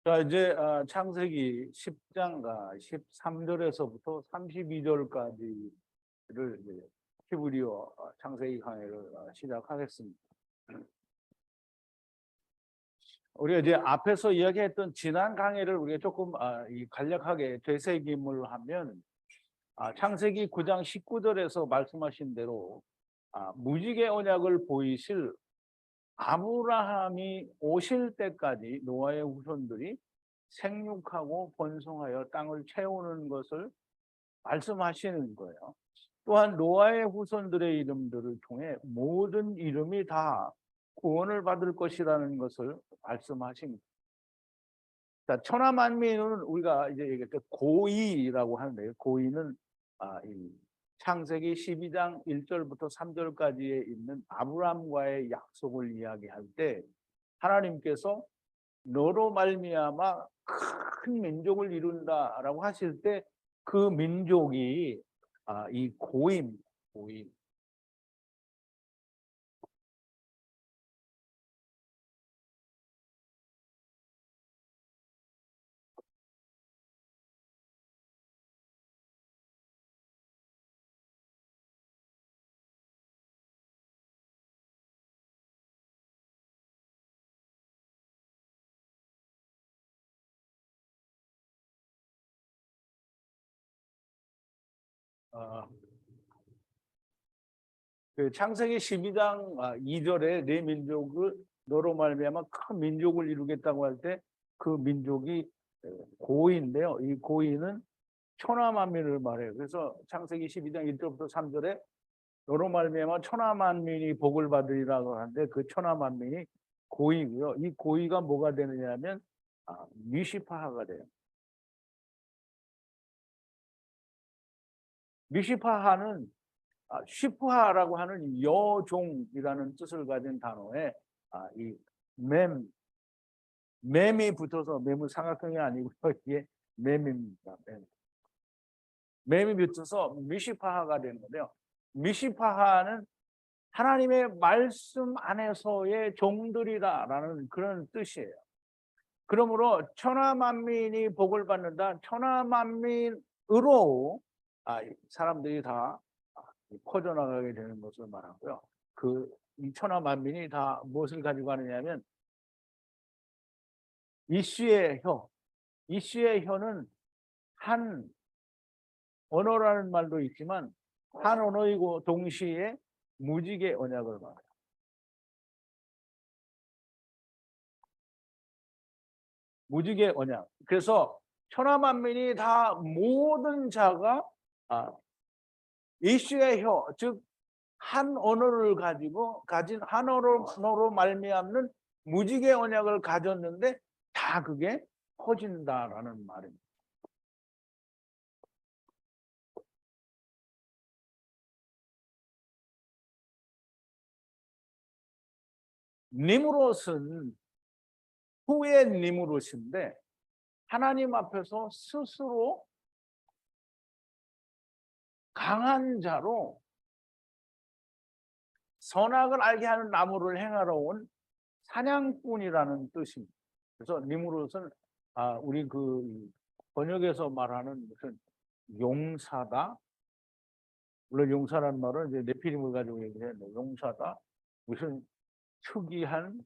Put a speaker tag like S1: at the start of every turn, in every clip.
S1: 자, 이제 창세기 10장 13절에서부터 32절까지를 히브리어 창세기 강의를 시작하겠습니다. 우리가 이제 앞에서 이야기했던 지난 강의를 우리가 조금 간략하게 되새김을 하면 창세기 9장 19절에서 말씀하신 대로 무지개 언약을 보이실 아브라함이 오실 때까지 노아의 후손들이 생육하고 번성하여 땅을 채우는 것을 말씀하시는 거예요. 또한 노아의 후손들의 이름들을 통해 모든 이름이 다 구원을 받을 것이라는 것을 말씀하십니다. 자, 천하만민은 우리가 이제 얘기했던 고의라고 하는데요. 고의는 이 창세기 12장 1절부터 3절까지에 있는 아브라함과의 약속을 이야기할 때 하나님께서 너로 말미암아 큰 민족을 이룬다라고 하실 때 그 민족이 이 고임. 그 창세기 12장 2절에 내 민족을 너로 말미암아 큰 민족을 이루겠다고 할 때 그 민족이 고인인데요. 이 고인은 천하만민을 말해요. 그래서 창세기 12장 1절부터 3절에 너로 말미암아 천하만민이 복을 받으리라고 하는데 그 천하만민이 고이고요. 이 고이가 뭐가 되느냐면 미시파하가 돼요. 미시파하는 시프하라고 하는 여종이라는 뜻을 가진 단어에 이 맴이 붙어서 맴은 삼각형이 아니고요. 이게 맴입니다. 맴이 붙어서 미시파하가 되는 건데요. 미시파하는 하나님의 말씀 안에서의 종들이다라는 그런 뜻이에요. 그러므로 천하만민이 복을 받는다. 천하만민으로 사람들이 다 퍼져나가게 되는 것을 말하고요. 이 천하만민이 다 무엇을 가지고 가느냐면 이씨의 혀. 이씨의 혀는 한 언어라는 말도 있지만 한 언어이고 동시에 무지개 언약을 말해요. 무지개 언약. 그래서 천하만민이 다 모든 자가 이씨의 혀, 즉 한 언어를 가진 한 언어로 말미암는 무지개 언약을 가졌는데 다 그게 퍼진다라는 말입니다. 니무롯은 후의 니무롯인데 하나님 앞에서 스스로 강한 자로 선악을 알게 하는 나무를 행하러 온 사냥꾼이라는 뜻입니다. 그래서 니무롯은 우리 그 번역에서 말하는 무슨 용사다. 물론 용사라는 말은 이제 네피림을 가지고 얘기해요. 용사다. 무슨 특이한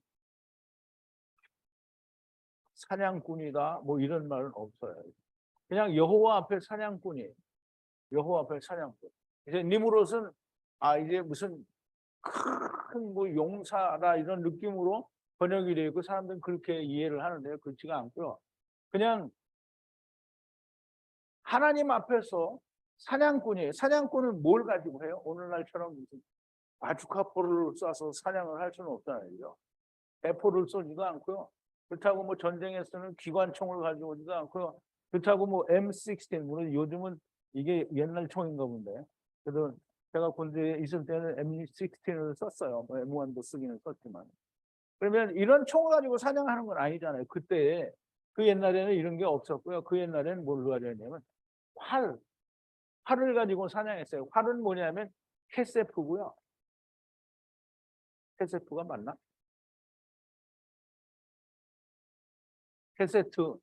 S1: 사냥꾼이다. 뭐 이런 말은 없어요. 그냥 여호와 앞에 사냥꾼이에요. 여호와 앞에 사냥꾼. 이제 니무롯은 이제 무슨 큰 뭐 용사다 이런 느낌으로 번역이 되어 있고 사람들은 그렇게 이해를 하는데요. 그렇지가 않고요. 그냥 하나님 앞에서 사냥꾼이에요. 사냥꾼은 뭘 가지고 해요? 오늘날처럼 무슨 바주카포를 쏴서 사냥을 할 수는 없잖아요. 대포를 쏘지도 않고요. 그렇다고 뭐 전쟁에 쓰는 기관총을 가지고 오지도 않고요. 그렇다고 뭐 M16, 물론 요즘은 이게 옛날 총인가 본데. 그래도 제가 군대에 있을 때는 M16을 썼어요. 뭐 M1도 쓰기는 썼지만. 그러면 이런 총을 가지고 사냥하는 건 아니잖아요. 그때 그 옛날에는 이런 게 없었고요. 그 옛날에는 뭘로 하냐면 활을 가지고 사냥했어요. 활은 뭐냐면 캐세프고요. 캐세프가 맞나? 캐세트.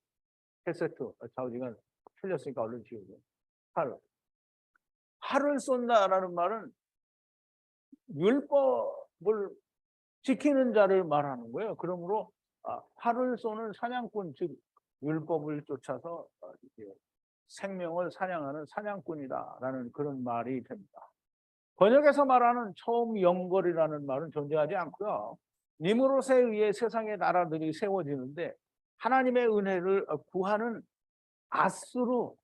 S1: 자우지가 틀렸으니까 얼른 지우고. 활을 쏜다라는 말은 율법을 지키는 자를 말하는 거예요. 그러므로 활을 쏘는 사냥꾼, 즉 율법을 쫓아서 생명을 사냥하는 사냥꾼이다라는 그런 말이 됩니다. 번역에서 말하는 처음 영걸이라는 말은 존재하지 않고요. 니므롯에 의해 세상의 나라들이 세워지는데 하나님의 은혜를 구하는 아수르들인데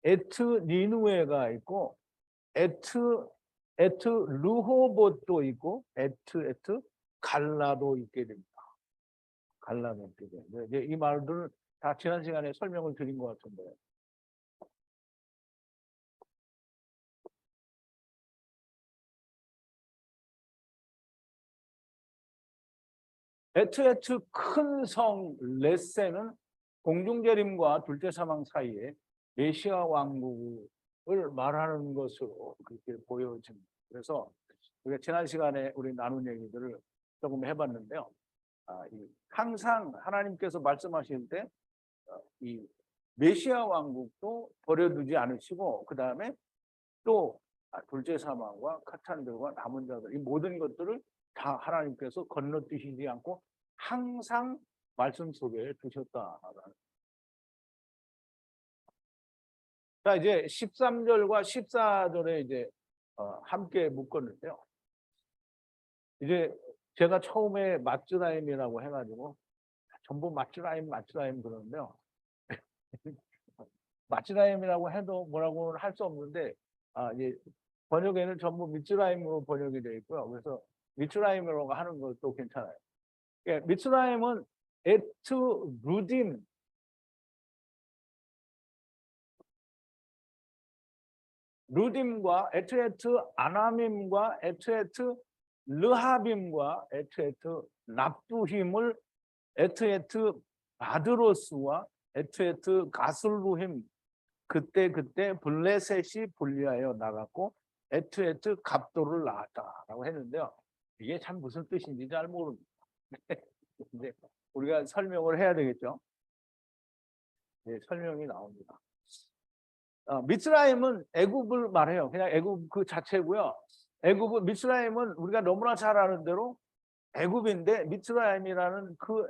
S1: 에트 니누에가 있고 에트 르호봇도 있고 에트 갈라도 있게 됩니다. 갈라도 있게 됩니다. 이제 이 말들은 다 지난 시간에 설명을 드린 것 같은데. 에트 큰 성 레세는 공중재림과 둘째 사망 사이에 메시아 왕국을 말하는 것으로 그렇게 보여집니다. 그래서 우리가 지난 시간에 우리 나눈 얘기들을 조금 해봤는데요. 항상 하나님께서 말씀하실 때 이 메시아 왕국도 버려두지 않으시고 그 다음에 또 둘째 사망과 카탄들과 남은 자들 이 모든 것들을 다 하나님께서 건너뛰시지 않고 항상 말씀 속에 두셨다라는. 자, 이제 13절과 14절에 이제 함께 묶었는데요. 이제 제가 처음에 마츠라임이라고 해가지고 전부 마츠라임 그러는데요. 마츠라임이라고 해도 뭐라고는 할 수 없는데 이제 번역에는 전부 미츠라임으로 번역이 되어 있고요. 그래서 미츠라임으로 하는 것도 괜찮아요. 예, 미츠라임은 에트 루딤 루딤과 에트에트 아나밈과 에트에트 르하빔과 에트에트 납두힘을 에트에트 바드로스와 에트에트 가슬루힘 그때 블레셋이 분리하여 나갔고 에트에트 갑도를 낳았다라고 했는데요. 이게 참 무슨 뜻인지 잘 모릅니다. 근데 우리가 설명을 해야 되겠죠. 네, 설명이 나옵니다. 미스라임은 애굽을 말해요. 그냥 애굽 그 자체고요. 미스라임은 우리가 너무나 잘 아는 대로 애굽인데 미스라임이라는 그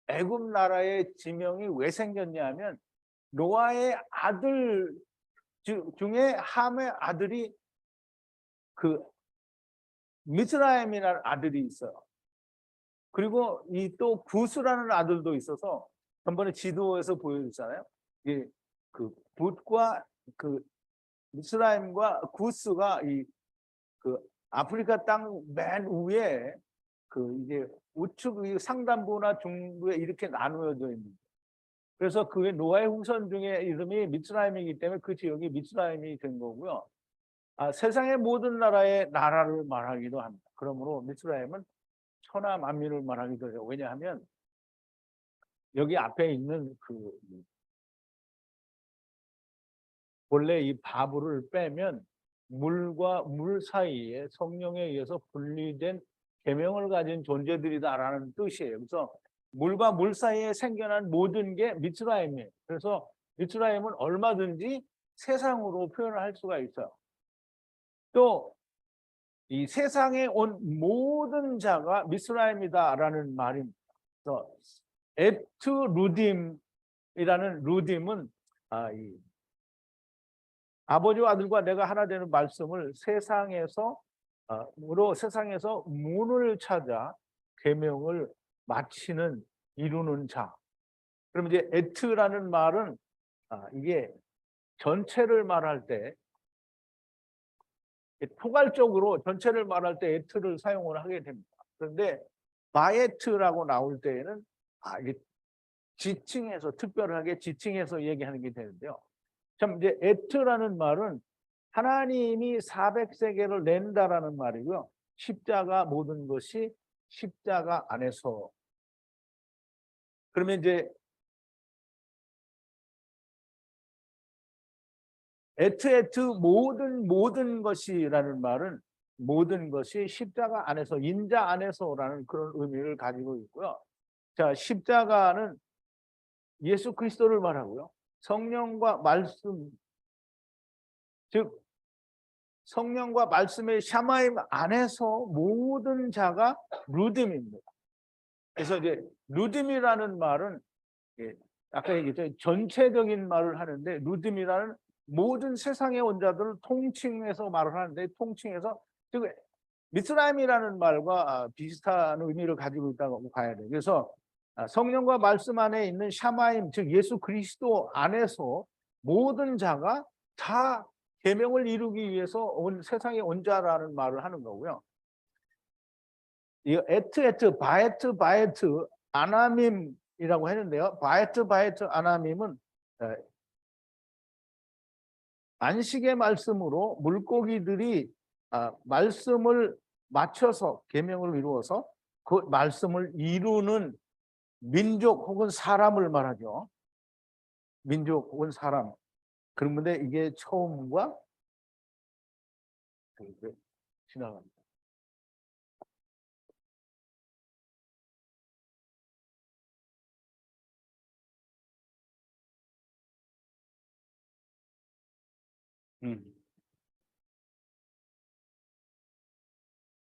S1: 애굽 나라의 지명이 왜 생겼냐면 노아의 아들 중에 함의 아들이 그 미스라임이라는 아들이 있어요. 그리고 이 또 구스라는 아들도 있어서 전번에 지도에서 보여줬잖아요. 이게 그 붓과 그 미스라임과 구스가 이 그 아프리카 땅 맨 위에 그 이제 우측 상단부나 중부에 이렇게 나누어져 있는. 그래서 그게 노아의 후손 중에 이름이 미스라임이기 때문에 그 지역이 미스라임이 된 거고요. 세상의 모든 나라의 나라를 말하기도 합니다. 그러므로 미스라임은 천하 만민을 말하기도 해요. 왜냐하면 여기 앞에 있는 그 원래 이 바브를 빼면 물과 물 사이에 성령에 의해서 분리된 계명을 가진 존재들이다라는 뜻이에요. 그래서 물과 물 사이에 생겨난 모든 게 미스라임이에요. 그래서 미스라임은 얼마든지 세상으로 표현을 할 수가 있어요. 또 이 세상에 온 모든 자가 미스라임이다라는 말입니다. 그래서 에트 루딤이라는 루딤은 아버지와 아들과 내가 하나 되는 말씀을 세상에서 문을 찾아 계명을 마치는 이루는 자. 그러면 이제 에트라는 말은 이게 전체를 말할 때 포괄적으로 전체를 말할 때 에트를 사용을 하게 됩니다. 그런데 마에트라고 나올 때에는 이게 지칭해서 특별하게 지칭해서 얘기하는 게 되는데요. 참 이제 에트라는 말은 하나님이 400세계를 낸다라는 말이고요. 십자가 모든 것이 십자가 안에서. 그러면 이제 에트 모든 것이라는 말은 모든 것이 십자가 안에서 인자 안에서라는 그런 의미를 가지고 있고요. 자, 십자가는 예수 그리스도를 말하고요. 성령과 말씀, 즉 성령과 말씀의 샤마임 안에서 모든 자가 루딤입니다. 그래서 이제 루딤이라는 말은 아까 얘기했죠. 전체적인 말을 하는데 루딤이라는 모든 세상의 원자들을 통칭해서 말을 하는데 통칭해서 즉 미스라임이라는 말과 비슷한 의미를 가지고 있다고 봐야 돼요. 그래서 성령과 말씀 안에 있는 샤마임 즉 예수 그리스도 안에서 모든 자가 다 계명을 이루기 위해서 온 세상의 원자라는 말을 하는 거고요. 이 에트 바에트 아나밈이라고 했는데요. 바에트 아나밈은 안식의 말씀으로 물고기들이 말씀을 맞춰서 계명을 이루어서 그 말씀을 이루는 민족 혹은 사람을 말하죠. 민족 혹은 사람. 그런데 이게 처음과 지나갑니다.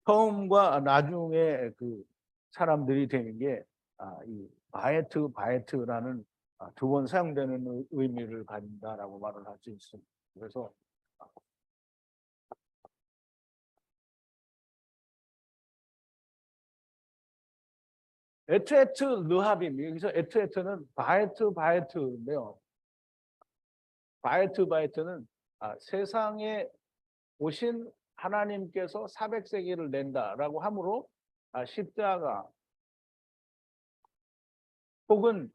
S1: 처음과 나중에 그 사람들이 되는 게 이 바에트라는 두 번 사용되는 의미를 가진다라고 말을 할 수 있습니다. 그래서 에트에트 르하빔 여기서 에트에트는 바에트인데요. 바에트는 세상에 오신 하나님께서 400세기를 낸다라고 하므로 십자가 혹은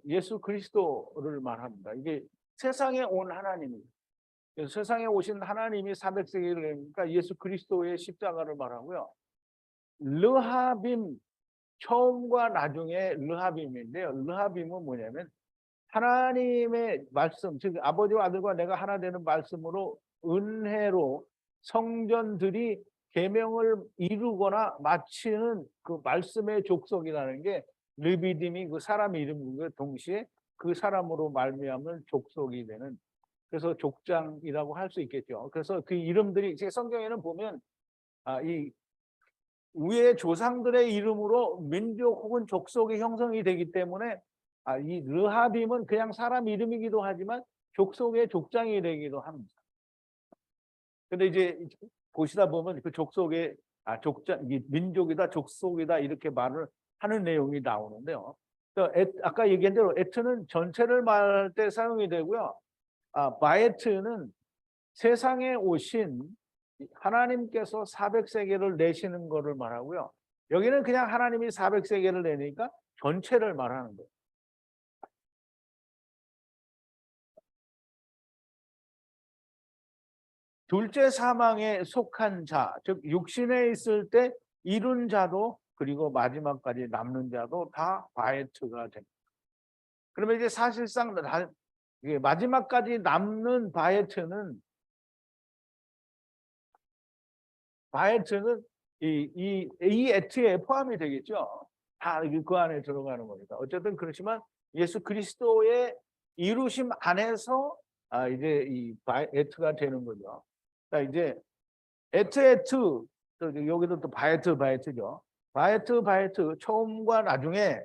S1: 예수 그리스도를 말합니다. 이게 세상에 온 하나님이 세상에 오신 하나님이 400세기를 내니까 예수 그리스도의 십자가를 말하고요. 르하빔 처음과 나중에 르하빔인데요. 르하빔은 뭐냐면 하나님의 말씀, 즉 아버지와 아들과 내가 하나 되는 말씀으로 은혜로 성전들이 계명을 이루거나 마치는 그 말씀의 족속이라는 게 르비딤이 그 사람 이름과 동시에 그 사람으로 말미암는 족속이 되는 그래서 족장이라고 할 수 있겠죠. 그래서 그 이름들이 제 성경에는 보면 이 위의 조상들의 이름으로 민족 혹은 족속이 형성이 되기 때문에 이 르하빔은 그냥 사람 이름이기도 하지만 족속의 족장이 되기도 합니다. 근데 이제 보시다 보면 그 족속의 족장, 민족이다, 족속이다 이렇게 말을 하는 내용이 나오는데요. 아까 얘기한 대로 에트는 전체를 말할 때 사용이 되고요. 바에트는 세상에 오신 하나님께서 400세계를 내시는 것을 말하고요. 여기는 그냥 하나님이 400세계를 내니까 전체를 말하는 거예요. 둘째 사망에 속한 자, 즉 육신에 있을 때 이룬 자도 그리고 마지막까지 남는 자도 다 바에트가 됩니다. 그러면 이제 사실상 마지막까지 남는 바에트는 이 에트에 포함이 되겠죠. 다 그 안에 들어가는 거니까. 어쨌든 그렇지만 예수 그리스도의 이루심 안에서 이제 이 에트가 되는 거죠. 자, 이제 에트 여기도 또 바에트죠. 바에트 처음과 나중에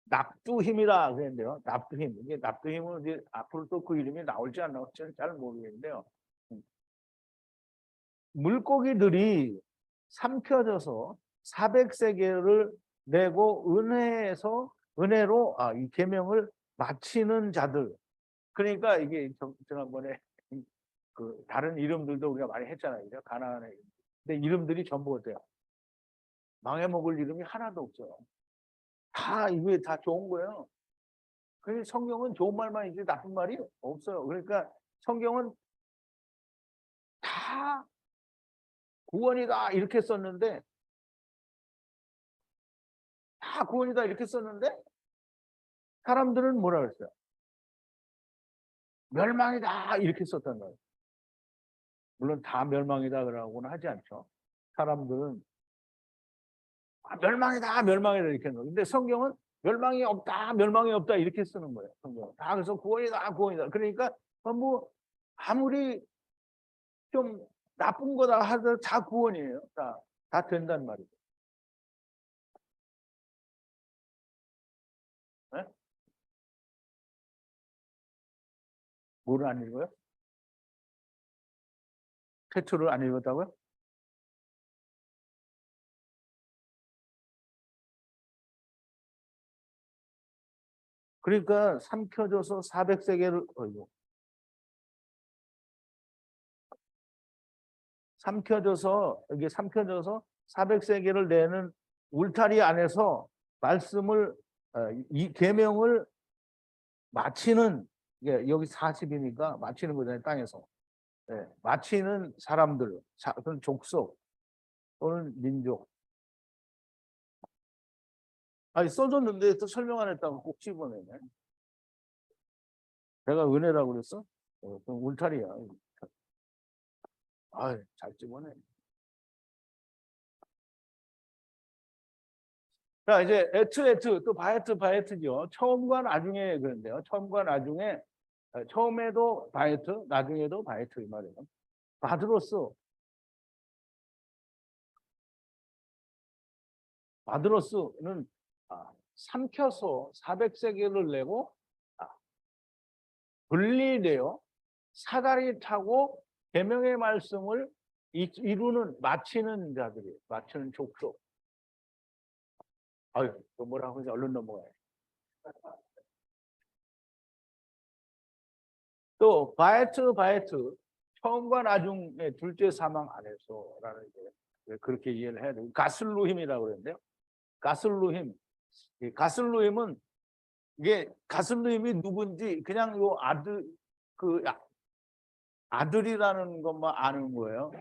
S1: 납두힘이라 그랬는데요. 납두힘 이게 납두힘은 이제 앞으로 또 그 이름이 나올지 안 나올지는 잘 모르겠는데요. 물고기들이 삼켜져서 400세계를 내고 은혜로 이 계명을 마치는 자들. 그러니까 이게 지난번에 그 다른 이름들도 우리가 많이 했잖아요. 가나안의 이름. 근데 이름들이 전부 어때요? 망해먹을 이름이 하나도 없어요. 다 이게 다 좋은 거예요. 그 성경은 좋은 말만 있지 나쁜 말이 없어요. 그러니까 성경은 다 구원이다 이렇게 썼는데 다 구원이다 이렇게 썼는데 사람들은 뭐라 그랬어요? 멸망이다 이렇게 썼단 말이에요. 물론 다 멸망이다 그러고는 하지 않죠. 사람들은 멸망이다 이렇게 하는 거예요. 근데 성경은 멸망이 없다, 멸망이 없다 이렇게 쓰는 거예요. 성경. 다 그래서 구원이다, 구원이다. 그러니까 뭐 아무리 좀 나쁜 거다 하더라도 다 구원이에요. 다 된단 말이죠. 네? 뭐를 안 읽어요? 태초를 안 읽었다고요? 그러니까 삼켜져서 400세계를 삼켜져서 이게 삼켜져서 400세계를 내는 울타리 안에서 말씀을 이 계명을 마치는 여기 40이니까 마치는 거잖아요. 땅에서. 네, 마치는 사람들, 그런 족속 또는 민족. 아니 써줬는데 또 설명 안 했다고 꼭 집어내네. 내가 은혜라고 그랬어? 그럼 울타리야. 잘 집어내. 자, 이제 에트 또 바에트죠. 처음과 나중에 그런데요. 처음과 나중에 처음에도 바에트, 나중에도 바에트 이 말이에요. 바드로스는 삼켜서 400세겔을 내고 분리되어 사다리 타고 계명의 말씀을 이루는 마치는 자들이 마치는 족속. 또 뭐라고 하지? 얼른 넘어가요. 또 바에트 처음과 나중에 둘째 사망 안에서라는 게 그렇게 이해를 해야 돼요. 가슬루힘이라고 그러는데요. 가슬루힘은 이게 가슬루힘이 누군지 그냥 요 아들이라는 것만 아는 거예요.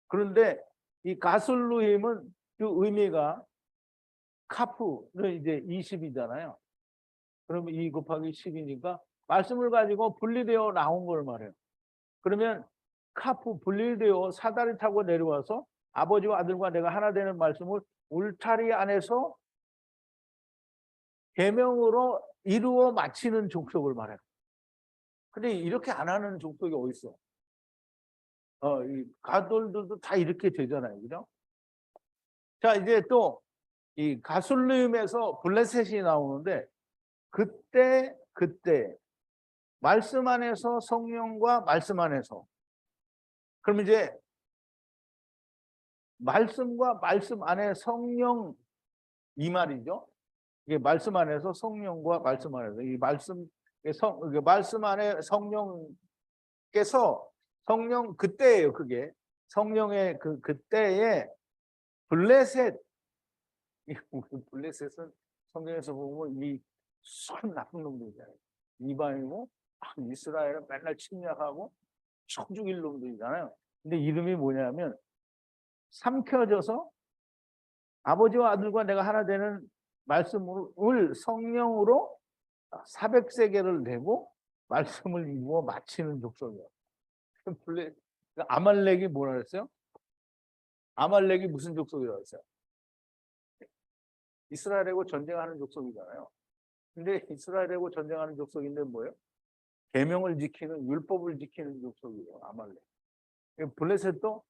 S1: 그런데 이 가슬루힘은 그 의미가 카프는 이제 20이잖아요. 그러면 2 곱하기 10이니까 말씀을 가지고 분리되어 나온 걸 말해요. 그러면 카프 분리되어 사다리 타고 내려와서 아버지와 아들과 내가 하나 되는 말씀을 울타리 안에서 계명으로 이루어 마치는 족속을 말해요. 근데 이렇게 안 하는 족속이 어디 있어? 이 가돌들도 다 이렇게 되잖아요, 그죠? 자, 이제 또 이 가술림에서 블레셋이 나오는데 그때 말씀 안에서 성령과 말씀 안에서 그럼 이제 말씀과 말씀 안에 성령 이 말이죠. 이게 말씀 안에서 성령과 말씀 안에서 이 말씀 안에 성령께서 성령 그때예요. 그게 성령의 그때에 블레셋 블레셋은 성경에서 보면 이 참 나쁜 놈들이잖아요. 이방이고 이스라엘은 맨날 침략하고 쳐 죽일 놈들이잖아요. 근데 이름이 뭐냐면 삼켜져서 아버지와 아들과 내가 하나 되는 말씀을 성령으로 400세계를 내고 말씀을 이루어 마치는 족속이에요. 아말렉이 뭐라 그랬어요? 아말렉이 무슨 족속이라고 했어요? 이스라엘하고 전쟁하는 족속이잖아요. 근데 이스라엘하고 전쟁하는 족속인데 뭐예요? 계명을 지키는 율법을 지키는 족속이에요. 아말렉. 블레셋도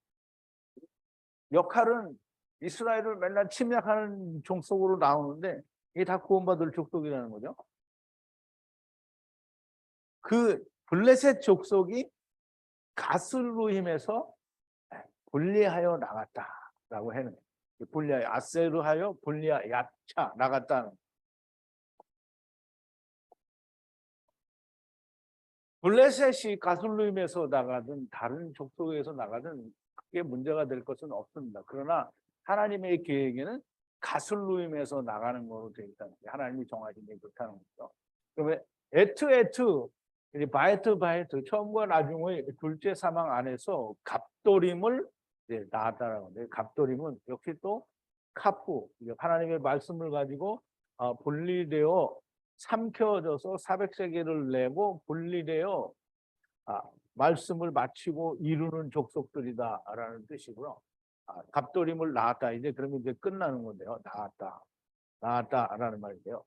S1: 역할은 이스라엘을 맨날 침략하는 족속으로 나오는데 이게 다 구원받을 족속이라는 거죠. 그 블레셋 족속이 가슬루힘에서 분리하여 나갔다라고 하는 거예요. 분리하여 아세르하여 분리하 야차 나갔다는. 블레셋이 가슬루임에서 나가든 다른 족속에서 나가든 크게 문제가 될 것은 없습니다. 그러나 하나님의 계획에는 가슬루임에서 나가는 거로 되어 있다는 게 하나님이 정하신 게 그렇다는 거죠. 그러면 에트 바에트 처음과 나중의 둘째 사망 안에서 갑돌임을 낳았다라고 하는데 갑돌임은 역시 또 카프 하나님의 말씀을 가지고 분리되어 삼켜져서 400세계를 내고 분리되어 말씀을 마치고 이루는 족속들이다라는 뜻이고요. 갑돌임을 낳았다. 이제 그러면 이제 끝나는 건데요. 낳았다. 낳았다라는 말인데요.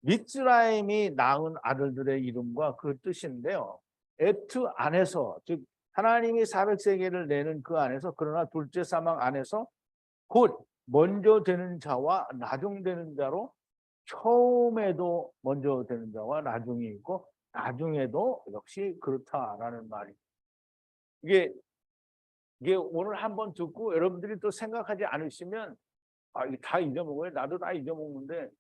S1: 미츠라임이 낳은 아들들의 이름과 그 뜻인데요. 에트 안에서, 즉 하나님이 400세계를 내는 그 안에서, 그러나 둘째 사망 안에서 곧 먼저 되는 자와 나중 되는 자로, 처음에도 먼저 되는 자와 나중이 있고 나중에도 역시 그렇다라는 말이. 이게 오늘 한번 듣고 여러분들이 또 생각하지 않으시면 이게 다 잊어먹어요. 나도 다 잊어먹는데.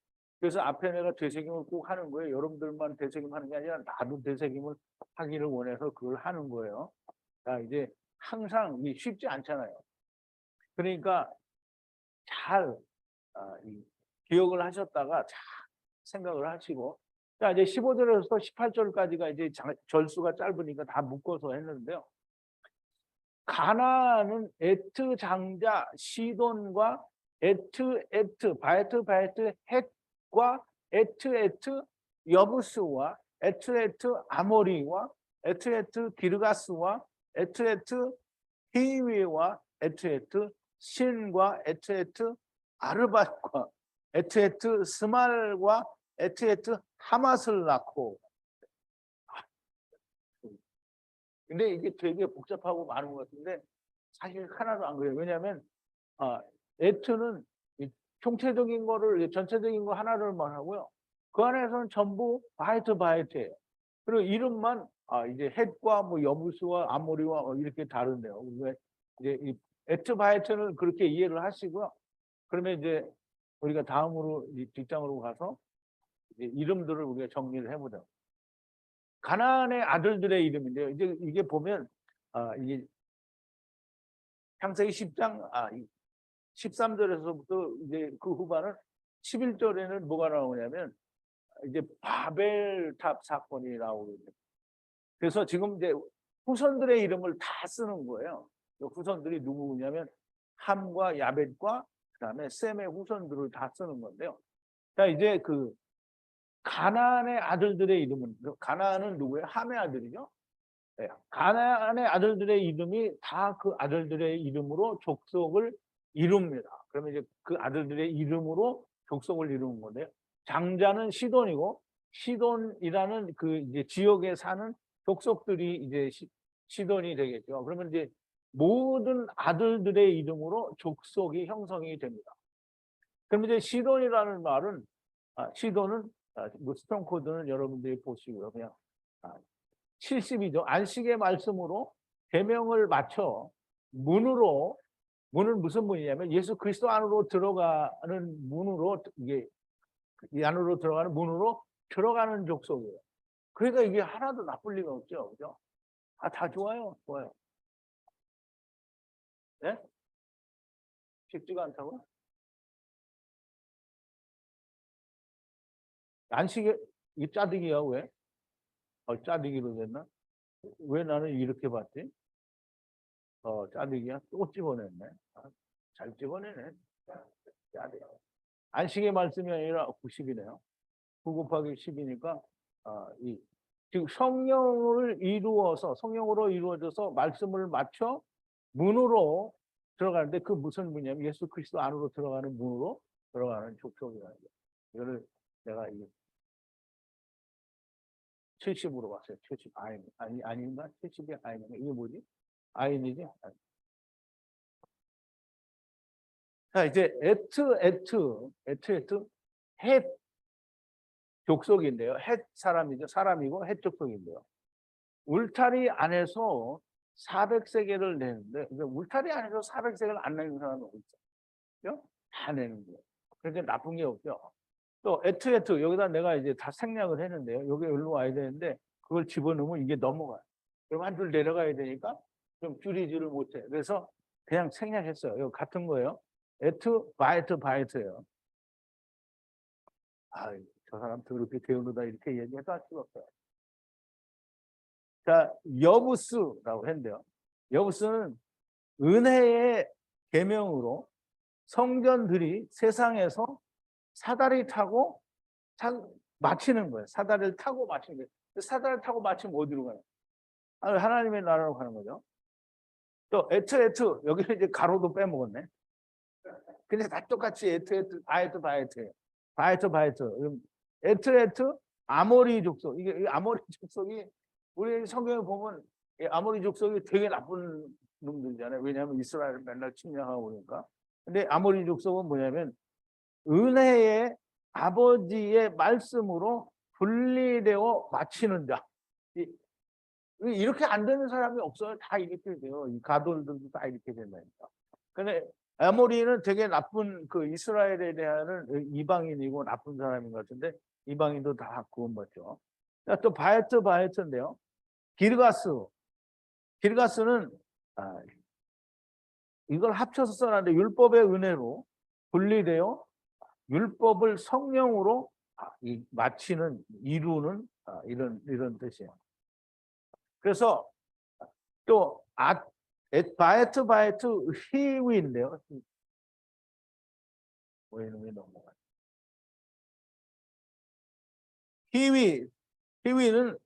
S1: 그래서 앞에 내가 되새김을 꼭 하는 거예요. 여러분들만 되새김하는 게 아니라 나도 되새김을 하기를 원해서 그걸 하는 거예요. 자, 이제 항상 쉽지 않잖아요. 그러니까 잘 기억을 하셨다가 잘 생각을 하시고, 자, 이제 15절에서 18절까지가 이제 절수가 짧으니까 다 묶어서 했는데요. 가나안은 에트 장자 시돈과 에트 바에트 헷과 에트 여부스와 에트 아모리와 에트 기르가스와 에트 히위와 에트 신과 에트 아르밧과 에트 스말과 에트 하맛을 낳고. 근데 이게 되게 복잡하고 많은 것 같은데 사실 하나도 안 그래요. 왜냐하면 에트는 총체적인 거를, 전체적인 거 하나를 말하고요. 그 안에서는 전부 바이트예요. 그리고 이름만 이제 헷과 뭐 여부스와 아모리와 이렇게 다른데요. 이제 이 에트는 그렇게 이해를 하시고요. 그러면 이제 우리가 다음으로 뒷장으로 가서 이제 이름들을 우리가 정리를 해보자. 가나안의 아들들의 이름인데요. 이제 이게 보면 이게 창세기 10장 13절에서부터 이제 그 후반은 11절에는 뭐가 나오냐면 이제 바벨탑 사건이 나오거든요. 그래서 지금 이제 후손들의 이름을 다 쓰는 거예요. 후손들이 누구냐면 함과 야벳과 그다음에 셈의 후손들을 다 쓰는 건데요. 자, 이제 그 가나안의 아들들의 이름은, 가나안은 누구예요? 함의 아들이죠. 네. 가나안의 아들들의 이름이 다 그 아들들의 이름으로 족속을 이룹니다. 그러면 이제 그 아들들의 이름으로 족속을 이루는 건데요. 장자는 시돈이고, 시돈이라는 그 이제 지역에 사는 족속들이 이제 시돈이 되겠죠. 그러면 이제 모든 아들들의 이름으로 족속이 형성이 됩니다. 그럼 이제 시돈이라는 말은 시돈은 뭐 스톤 코드는 여러분들이 보시고요. 그냥 70이죠. 안식의 말씀으로 계명을 맞춰 문은 무슨 문이냐면 예수 그리스도 안으로 들어가는 문으로, 이게 이 안으로 들어가는 문으로 들어가는 족속이에요. 그러니까 이게 하나도 나쁠 리가 없죠. 그죠? 다 좋아요. 좋아요. 네? 쉽지가 않다고? 안식에 이 짜득이야 왜? 짜득이로 됐나? 왜 나는 이렇게 봤지? 짜득이야? 또 집어냈네. 잘 집어내네. 짜득. 안식의 말씀이 아니라 90이네요. 9 곱하기 10이니까 지금 성령을 이루어서, 성령으로 이루어져서 말씀을 맞춰 문으로 들어가는데, 그 무슨 문이냐면 예수 그리스도 안으로 들어가는 문으로 들어가는 족속이라는 거예요. 이거를 내가 70으로 봤어요. 70 아닌가? 70이 아닌가? 이게 뭐지? 아인이지? 자, 이제 헷 족속인데요. 헷 사람이죠. 사람이고 헷 족속인데요. 울타리 안에서 400세계를 내는데, 울타리 안에서 400세계를 안 내는 사람은 어디 있어요? 다 내는 거예요. 그런데 나쁜 게 없죠. 또 여기다 내가 이제 다 생략을 했는데요. 여기 여기로 와야 되는데 그걸 집어넣으면 이게 넘어가요. 그럼 한 줄 내려가야 되니까 좀 줄이지를 못해. 그래서 그냥 생략했어요. 이거 같은 거예요. 바이트예요. 저 사람 더럽게 게으르다 이렇게 얘기해도 할 수가 없어요. 자, 여부스라고 했는데요. 여부스는 은혜의 계명으로 성전들이 세상에서 사다리 타고 마치는 거예요. 사다리를 타고 마치는 거예요. 사다리를 타고 마치면 어디로 가요? 하나님의 나라로 가는 거죠. 또 여기는 이제 가로도 빼먹었네. 근데 다 똑같이 바이트예요. 바이트. 에트, 아모리 족속. 이게 아모리 족속이 우리 성경에 보면 이 아모리 족속이 되게 나쁜 놈들이잖아요. 왜냐하면 이스라엘을 맨날 침략하고 그러니까. 근데 아모리 족속은 뭐냐면 은혜의 아버지의 말씀으로 분리되어 마치는 자. 이렇게 안 되는 사람이 없어요. 다 이렇게 돼요. 이 가돌들도 다 이렇게 된다니까. 근데 아모리는 되게 나쁜 그 이스라엘에 대한 이방인이고 나쁜 사람인 것 같은데 이방인도 다 구원받죠. 또 바이트인데요. 기르가스는 이걸 합쳐서 써놨는데 율법의 은혜로 분리되어 율법을 성령으로 마치는 이루는 이런 뜻이에요. 그래서 또 바이트 히위인데요. 이름이 넘어가요. 히위는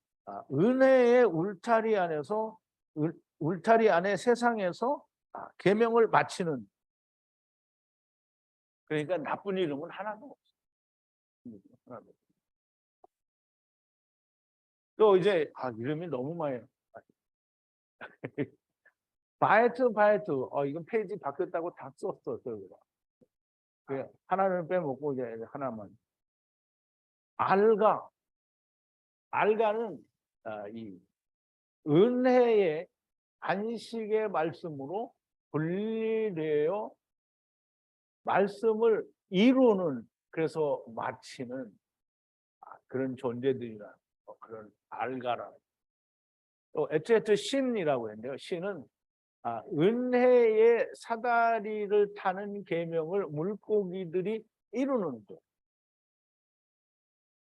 S1: 은혜의 울타리 안에서 울타리 안에 세상에서 계명을 마치는. 그러니까 나쁜 이름은 하나도 없어요. 또 이제 이름이 너무 많아요. 바이트 이건 페이지 바뀌었다고 다 썼어. 하나는 빼먹고 이제 하나만. 알가는 이 은혜의 안식의 말씀으로 분리되어 말씀을 이루는, 그래서 마치는 그런 존재들이라 그런 알가라. 또 에트에트 신이라고 했는데요. 신은 은혜의 사다리를 타는 계명을 물고기들이 이루는 것.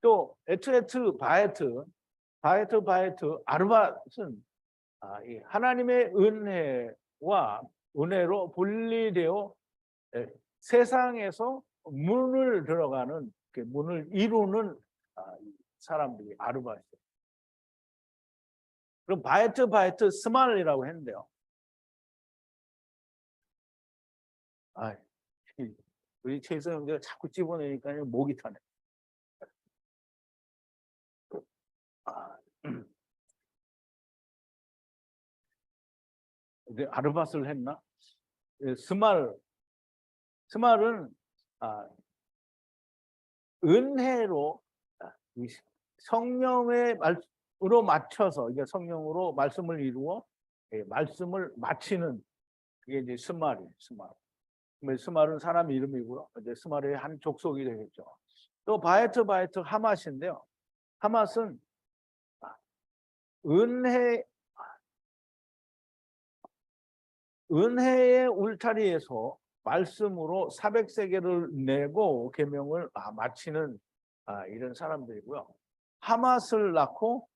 S1: 또 에트에트 바이트 아르밧은 하나님의 은혜와 은혜로 분리되어 세상에서 문을 들어가는, 문을 이루는 사람들이 아르밧이에요. 그럼 바이트 스말이라고 했는데요. 우리 최수 형제가 자꾸 집어내니까 목이 타네. 아르밧을 했나? 스말은 은혜로 성령의 말으로 맞춰서, 이게 성령으로 말씀을 이루어 말씀을 마치는, 그게 이제 스말이에요. 스말은 사람 이름이고요. 이제 스말의 한 족속이 되겠죠. 또 바이트 하맛인데요. 하맛은 은혜의 울타리에서 말씀으로 400세겔을 내고 계명을 마치는 이런 사람들이고요. 하맛을 낳고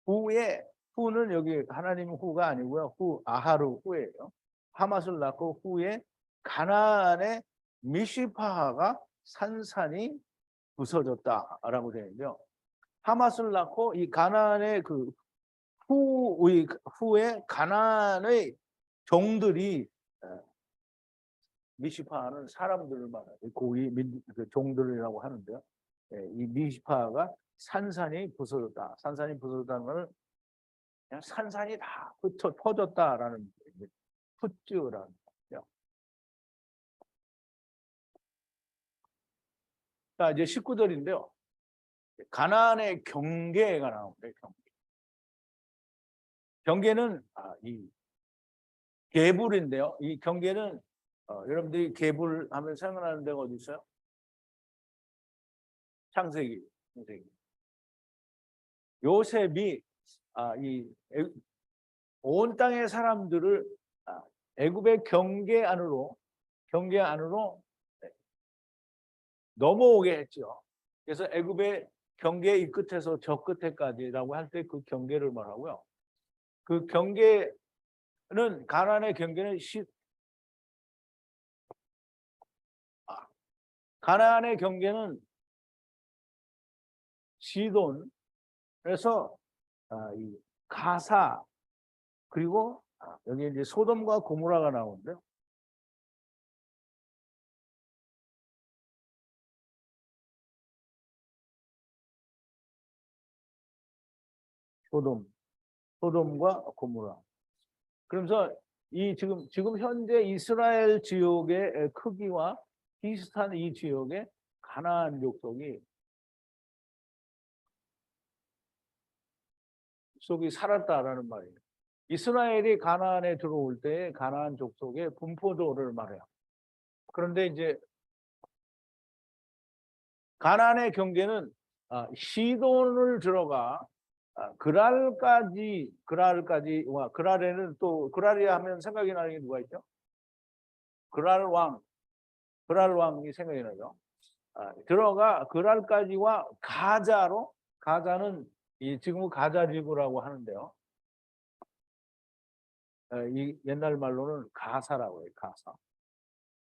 S1: 후는 여기 하나님 후가 아니고요. 아하루 후예요. 하맛을 낳고 후에 가나안의 미시파가 산산이 부서졌다라고 되어 있는데요. 하맛을 낳고 이 가나안의 그 후에 가나안의 종들이, 미시파는 사람들을 말해요. 고위 종들이라고 하는데요. 이 미시파가 산산이 부서졌다. 산산이 부서졌다는 것은 그냥 산산이 다 퍼졌다라는 푸즈라는 거죠. 자, 이제 19절인데요. 가나안의 경계가 나오는데, 경계는 이 게불인데요. 이 경계는 여러분들이 게불 하면 생각나는 데가 어디 있어요? 창세기. 요셉이 이 온 땅의 사람들을 애굽의 경계 안으로 넘어오게 했죠. 그래서 애굽의 경계 이 끝에서 저 끝에까지라고 할 때 그 경계를 말하고요. 그 경계는, 가나안의 경계는 가나안의 경계는 시돈, 그래서 이 가사, 그리고 여기 이제 소돔과 고모라가 나오는데요. 소돔과 고모라. 그러면서 이 지금 현재 이스라엘 지역의 크기와 비슷한 이 지역에 가나안 족속이 살았다라는 말이에요. 이스라엘이 가나안에 들어올 때 가나안 족속의 분포도를 말해요. 그런데 이제 가나안의 경계는 시돈을 들어가 그랄까지와 그랄에는 또 그랄이 하면 생각이 나는 게 누가 있죠? 그랄 왕이 생각이 나죠. 들어가 그랄까지와 가자는 지금은 가자 지구라고 하는데요. 이 옛날 말로는 가사라고 해요. 가사.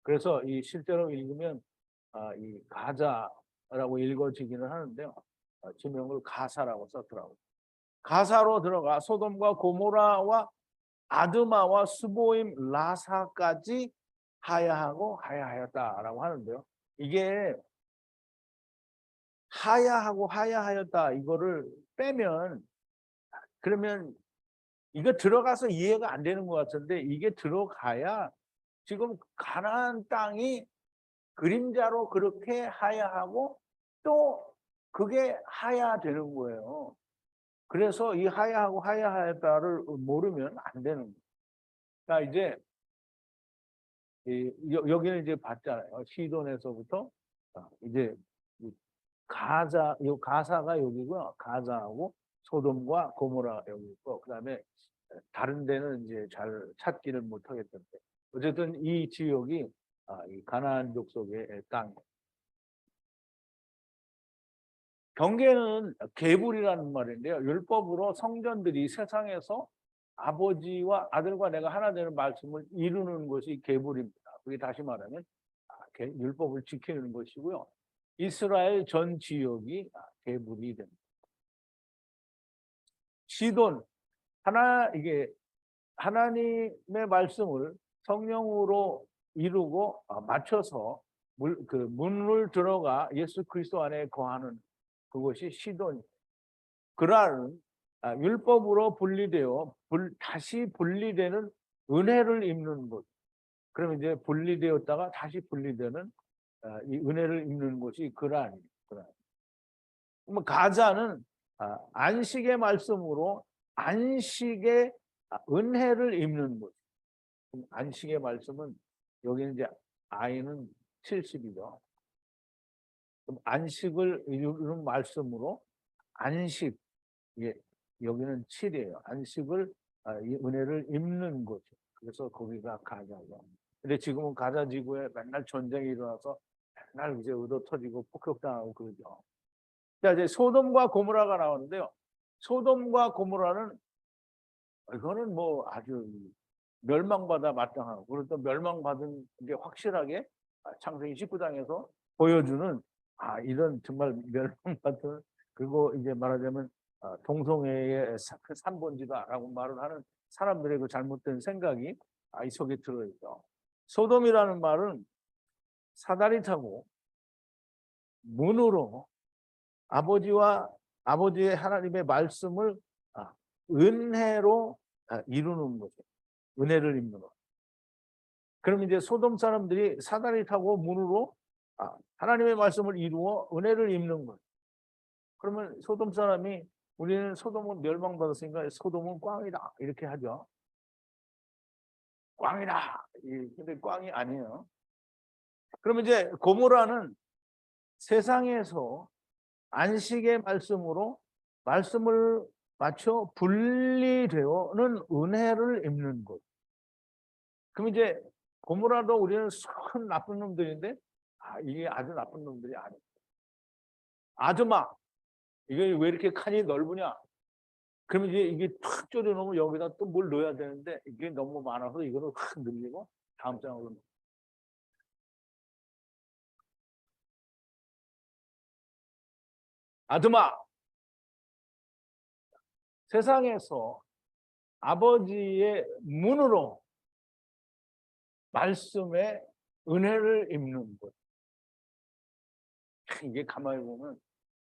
S1: 그래서 이 실제로 읽으면 이 가자라고 읽어지기는 하는데요. 지명을 가사라고 썼더라고요. 가사로 들어가 소돔과 고모라와 아드마와 스보임 라사까지 하야하고 하야하였다라고 하는데요. 이게 하야하고 하야하였다 이거를 빼면 그러면 이거 들어가서 이해가 안 되는 것 같은데 이게 들어가야 지금 가나안 땅이 그림자로 그렇게 하야하고 또 그게 하야되는 거예요. 그래서 이 하야하고 하야하였다를 모르면 안 되는 거예요. 그러니까 이제 여기는 이제 봤잖아요. 시돈에서부터 이제 가사가 여기고요. 가사하고 소돔과 고모라 여기 있고 그다음에 다른 데는 이제 잘 찾기를 못하겠던데 어쨌든 이 지역이 이 가나안 족속의 땅. 경계는 계불이라는 말인데요. 율법으로 성전들이 세상에서 아버지와 아들과 내가 하나 되는 말씀을 이루는 것이 계불입니다. 그게 다시 말하면 율법을 지키는 것이고요. 이스라엘 전 지역이 계불이 됩니다. 시돈 이게 하나님의 말씀을 성령으로 이루고 맞춰서 문을 들어가 예수 그리스도 안에 거하는 그것이 시돈. 그랄은 율법으로 분리되어 다시 분리되는 은혜를 입는 것. 그러면 이제 분리되었다가 다시 분리되는 이 은혜를 입는 것이 그랄이에요. 그러면 가자는 안식의 말씀으로 안식의 은혜를 입는 것. 안식의 말씀은 여기는 이제 아이는 70이죠. 그럼 안식을 이루는 말씀으로 안식 여기는 7이에요. 안식을 이 은혜를 입는 거죠. 그래서 거기가 가자죠. 근데 지금은 가자 지구에 맨날 전쟁이 일어나서 맨날 이제 의도 터지고 폭격당하고 그러죠. 자, 이제 소돔과 고모라가 나오는데요. 소돔과 고모라는 이거는 뭐 아주 멸망받아 마땅하고 그리고 또 멸망받은 게 확실하게 창세기 19장에서 보여주는 이런 정말 멸망받은 그리고 이제 말하자면 동성애의 산본지다라고 말을 하는 사람들의 그 잘못된 생각이 이 속에 들어있죠. 소돔이라는 말은 사다리 타고 문으로 아버지의 하나님의 말씀을 은혜로 이루는 거죠. 은혜를 입는 것. 그럼 이제 소돔 사람들이 사다리 타고 문으로 하나님의 말씀을 이루어 은혜를 입는 거예요. 그러면 소돔 사람이 우리는 소돔은 멸망받았으니까 소돔은 꽝이다 이렇게 하죠. 꽝이다. 근데 꽝이 아니에요. 그러면 이제 고모라는 세상에서 안식의 말씀으로 말씀을 맞춰 분리되어는 은혜를 입는 것. 그럼 이제 고모라도 우리는 큰 나쁜 놈들인데 이게 아주 나쁜 놈들이 아니에요. 아드마 이게 왜 이렇게 칸이 넓으냐? 그러면 이제 이게 탁 졸여놓으면 여기다 또 뭘 넣어야 되는데 이게 너무 많아서 이거를 확 늘리고 다음 장으로. 아드마 세상에서 아버지의 문으로 말씀의 은혜를 입는 것. 이게 가만히 보면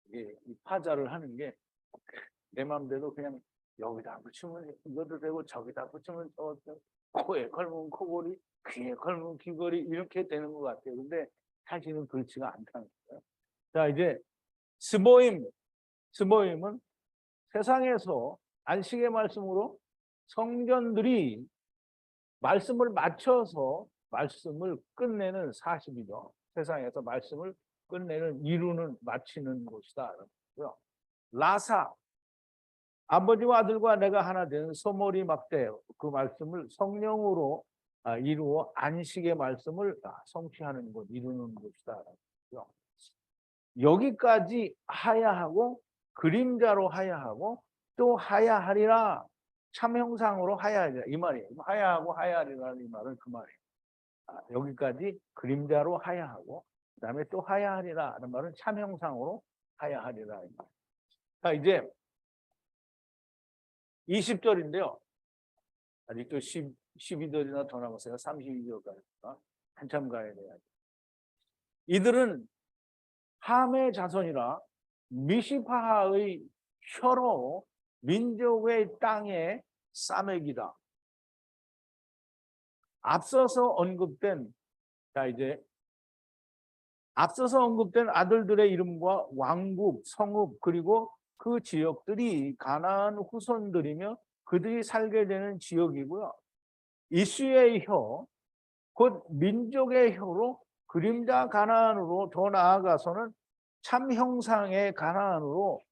S1: 이게 이 파자를 하는 게 내 마음대로 그냥 여기다 붙이면 이것도 되고 저기다 붙이면 저것도 코에 걸면 코골이, 귀에 걸면 귀걸이 이렇게 되는 것 같아요. 근데 사실은 그렇지가 않다는 거예요. 자, 이제 스모임은 세상에서 안식의 말씀으로 성전들이 말씀을 맞춰서 말씀을 끝내는 40이죠. 세상에서 말씀을 끝내는, 이루는, 마치는 곳이다. 라사, 아버지와 아들과 내가 하나 된 소머리 막대, 그 말씀을 성령으로 이루어 안식의 말씀을 성취하는 곳, 이루는 곳이다. 여기까지 하야하고 그림자로 하야하고 또 하야하리라, 참 형상으로 하야하리라 이 말이에요. 하야하고 하야하리라는 이 말은 그 말이에요. 여기까지 그림자로 하야하고 그다음에 또 하야하리라는 말은 참 형상으로 하야하리라 이 말. 자, 이제 20절인데요. 아직도 12절이나 더 남았어요. 32절까지 한참 가야 돼요. 이들은 함의 자손이라 미시파의 혀로 민족의 땅에 싸매기다. 앞서서 언급된 아들들의 이름과 왕국, 성읍, 그리고 그 지역들이 가나안 후손들이며 그들이 살게 되는 지역이고요. 이슈의 혀, 곧 민족의 혀로 그림자 가나안으로, 더 나아가서는 참 형상의 가나안으로